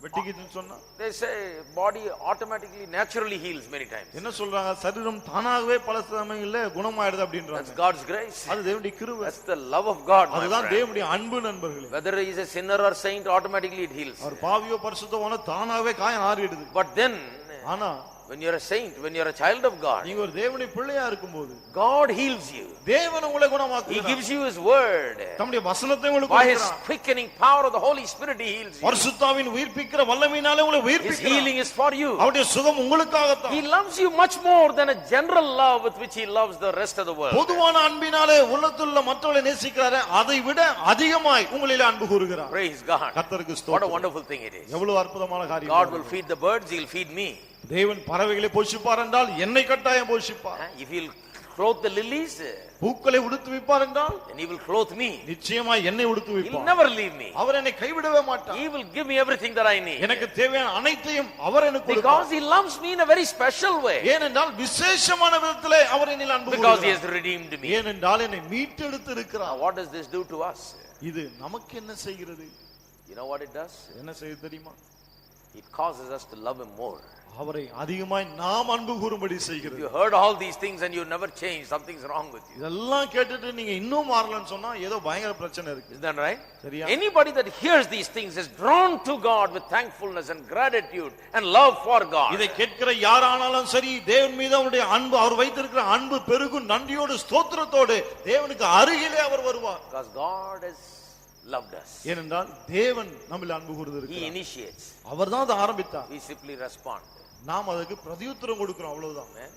Speaker 1: வெட்டிக்கிட்டுன்னு சொன்னா,
Speaker 2: they say body automatically naturally heals many times.
Speaker 1: என்ன சொல்றாங்க? சரீரம் தானாகவே பல சமயங்கள்ல குணமாயிடுது அப்படின்றாங்க.
Speaker 2: That's God's grace.
Speaker 1: அது தேவனுடைய கிருபை.
Speaker 2: That's the love of God, my
Speaker 1: அதுதான்
Speaker 2: friend.
Speaker 1: தேவனுடைய அன்பு நண்பர்களே.
Speaker 2: Whether he is a sinner or saint, automatically it heals.
Speaker 1: அவர் பாவியோ பரிசுத்தவானோ தானாகவே காயம் ஆறிடுது.
Speaker 2: But then,
Speaker 1: ஆனா
Speaker 2: When you're a saint, when you're a child of God,
Speaker 1: நீங்க ஒரு தேவனுடைய பிள்ளையா இருக்கும்போது
Speaker 2: God heals you.
Speaker 1: தேவன் உங்களை
Speaker 2: He
Speaker 1: குணமாக்குகிறார்.
Speaker 2: gives you His word.
Speaker 1: தம்முடைய வசனத்தை உங்களுக்கு
Speaker 2: By His
Speaker 1: கொடுக்கிறார்.
Speaker 2: quickening power of the Holy Spirit, He heals you.
Speaker 1: பரிசுத்தாவின் உயிர்ப்பிக்கிற வல்லமையினாலே உங்களை
Speaker 2: His
Speaker 1: உயிர்ப்பிக்கிறார்.
Speaker 2: healing is for you.
Speaker 1: அவருடைய சுகம் உங்களுக்காகத்தான்.
Speaker 2: He loves you much more than a general love with which He loves the rest of the world.
Speaker 1: பொதுவான அன்பினாலே உள்ளத்துள்ள மற்றவர்களை நேசிக்கிறாரே அதை விட அதிகமாய் உங்களிலே அன்பு கூறுகிறார்.
Speaker 2: Praise God.
Speaker 1: கர்த்தருக்கு
Speaker 2: What a
Speaker 1: ஸ்தோத்திரம்.
Speaker 2: wonderful thing it is.
Speaker 1: எவ்வளவு அற்புதமான காரியம்.
Speaker 2: God will feed the birds, He'll feed me.
Speaker 1: தேவன் பறவைகளை போஷிப்பார் என்றால் என்னை கட்டாயம் போஷிப்பார்.
Speaker 2: If He'll clothe the lilies,
Speaker 1: பூக்களை உடுத்துவிப்பார் என்றால்
Speaker 2: then He will clothe me.
Speaker 1: நிச்சயமாய் என்னை
Speaker 2: He'll
Speaker 1: உடுத்துவிப்பார்.
Speaker 2: never leave me.
Speaker 1: அவர் என்னை கைவிடவே மாட்டார்.
Speaker 2: He will give me everything that I need.
Speaker 1: எனக்கு தேவையான அனைத்தையும் அவர் எனக்கு
Speaker 2: Because
Speaker 1: கொடுப்பார்.
Speaker 2: He loves me in a very special way.
Speaker 1: ஏனென்றால் விசேஷமான விதத்திலே அவர் என்னில் அன்பு
Speaker 2: Because He has
Speaker 1: கூறுகிறார்.
Speaker 2: redeemed me.
Speaker 1: ஏனென்றால் என்னை மீட்டெடுத்து
Speaker 2: Now,
Speaker 1: இருக்கிறார்.
Speaker 2: what does this do to us?
Speaker 1: இது நமக்கு என்ன செய்கிறது?
Speaker 2: You know what it does?
Speaker 1: என்ன செய்யுது தெரியுமா?
Speaker 2: It causes us to love Him more.
Speaker 1: அவரை அதிகமாய் நாம் அன்பு கூறும்படி
Speaker 2: If
Speaker 1: செய்கிறது.
Speaker 2: you heard all these things and you never change, something's wrong with you.
Speaker 1: இதெல்லாம் கேட்டுட்டு நீங்க இன்னும் மாறலன்னு சொன்னா ஏதோ பயங்கர பிரச்சனை இருக்கு.
Speaker 2: Is that right?
Speaker 1: சரியா?
Speaker 2: Anybody that hears these things is drawn to God with thankfulness and gratitude and love for God.
Speaker 1: இதை கேட்கிற யாரானாலும் சரி தேவன் மீது அவருடைய அன்பு அவர் வைத்திருக்கிற அன்பு பெருகும் நன்றியோடு ஸ்தோத்திரத்தோடு தேவனுக்கு அருகிலே அவர் வருவார்.
Speaker 2: Because God has loved us.
Speaker 1: ஏனென்றால் தேவன் நம்மில் அன்பு
Speaker 2: He
Speaker 1: கூர்ந்திருக்கிறார்.
Speaker 2: initiates.
Speaker 1: அவர்தான் அதை ஆரம்பித்தார்.
Speaker 2: We simply respond.
Speaker 1: நாம் அதுக்கு பிரதியுத்தரம் கொடுக்கிறோம் அவ்வளவுதான்.
Speaker 2: Amen.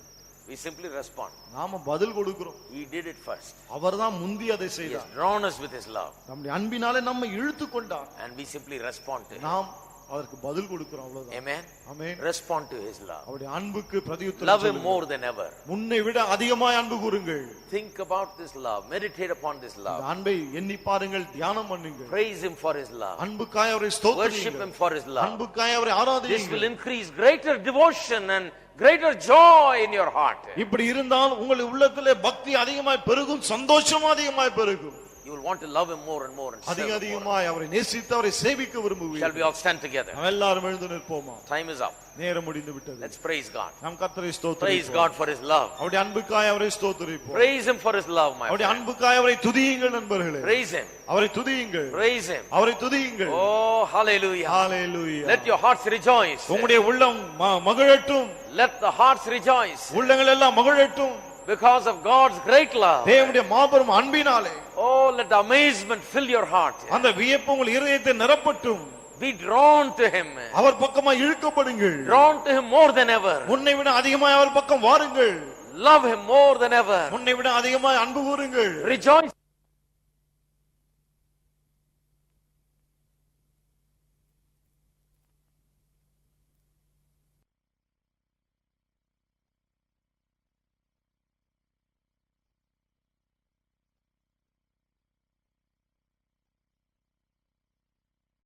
Speaker 2: We simply respond.
Speaker 1: நாம பதில் கொடுக்கிறோம்.
Speaker 2: He did it first.
Speaker 1: அவர்தான் முந்தி அதை
Speaker 2: He has
Speaker 1: செய்தார்.
Speaker 2: drawn us with His love.
Speaker 1: நம்முடைய அன்பினாலே நம்மை இழுத்து கொண்டார்.
Speaker 2: And we simply respond to Him.
Speaker 1: நாம் அதற்கு பதில் கொடுக்கிறோம் அவ்வளவுதான்.
Speaker 2: Amen.
Speaker 1: Amen.
Speaker 2: Respond to His love.
Speaker 1: அவருடைய அன்புக்கு பிரதியுத்தரம்
Speaker 2: Love Him
Speaker 1: சொல்லுங்கள்.
Speaker 2: more than ever.
Speaker 1: முன்னை விட அதிகமாய் அன்பு கூறுங்கள்.
Speaker 2: Think about this love. Meditate upon this
Speaker 1: இந்த
Speaker 2: love.
Speaker 1: அன்பை எண்ணி பாருங்கள், தியானம் பண்ணுங்கள்.
Speaker 2: Praise Him for His love.
Speaker 1: அன்புக்காய் அவரை
Speaker 2: Worship
Speaker 1: ஸ்தோத்திரியுங்கள்.
Speaker 2: Him for His love.
Speaker 1: அன்புக்காய் அவரை
Speaker 2: This will
Speaker 1: ஆராதியுங்கள்.
Speaker 2: increase greater devotion and greater joy in your heart.
Speaker 1: இப்படி இருந்தால் உங்கள் உள்ளத்திலே பக்தி அதிகமாய் பெருகும், சந்தோஷம் அதிகமாய் பெருகும்.
Speaker 2: You will want to love Him more and more and serve
Speaker 1: அதிக
Speaker 2: Him more.
Speaker 1: அதிகமாய் அவரை நேசித்து அவரை சேவிக்க
Speaker 2: Shall we
Speaker 1: விரும்புவீர்கள்.
Speaker 2: all stand together?
Speaker 1: நாம் எல்லாரும் எழுந்து நிற்போமா?
Speaker 2: Time is up.
Speaker 1: நேரம் முடிந்து விட்டது.
Speaker 2: Let's praise God.
Speaker 1: நாம் கர்த்தரை
Speaker 2: Praise
Speaker 1: ஸ்தோத்திரிப்போம்.
Speaker 2: God for His love.
Speaker 1: அவருடைய அன்புக்காய் அவரை ஸ்தோத்திரிப்போம்.
Speaker 2: Praise Him for His love, my
Speaker 1: அவருடைய
Speaker 2: friend.
Speaker 1: அன்புக்காய் அவரை துதியுங்கள் நண்பர்களே.
Speaker 2: Praise Him.
Speaker 1: அவரை துதியுங்கள்.
Speaker 2: Praise Him.
Speaker 1: அவரை துதியுங்கள்.
Speaker 2: Oh, hallelujah.
Speaker 1: Hallelujah.
Speaker 2: Let your hearts rejoice.
Speaker 1: உங்களுடைய உள்ளம் மகிழட்டும்.
Speaker 2: Let the hearts rejoice
Speaker 1: உள்ளங்கள் எல்லாம் மகிழட்டும்.
Speaker 2: because of God's great love.
Speaker 1: தேவனுடைய மாபெரும் அன்பினாலே
Speaker 2: Oh, let the amazement fill your heart.
Speaker 1: அந்த வியப்பு உங்கள் இதயத்தை நிரப்பட்டும்.
Speaker 2: Be drawn to Him.
Speaker 1: அவர் பக்கமாய் இழுக்கப்படுங்கள்.
Speaker 2: Drawn to Him more than ever.
Speaker 1: முன்னை விட அதிகமாய் அவர் பக்கம் வாருங்கள்.
Speaker 2: Love Him more than ever.
Speaker 1: முன்னை விட அதிகமாய் அன்பு கூறுங்கள்.
Speaker 2: Rejoice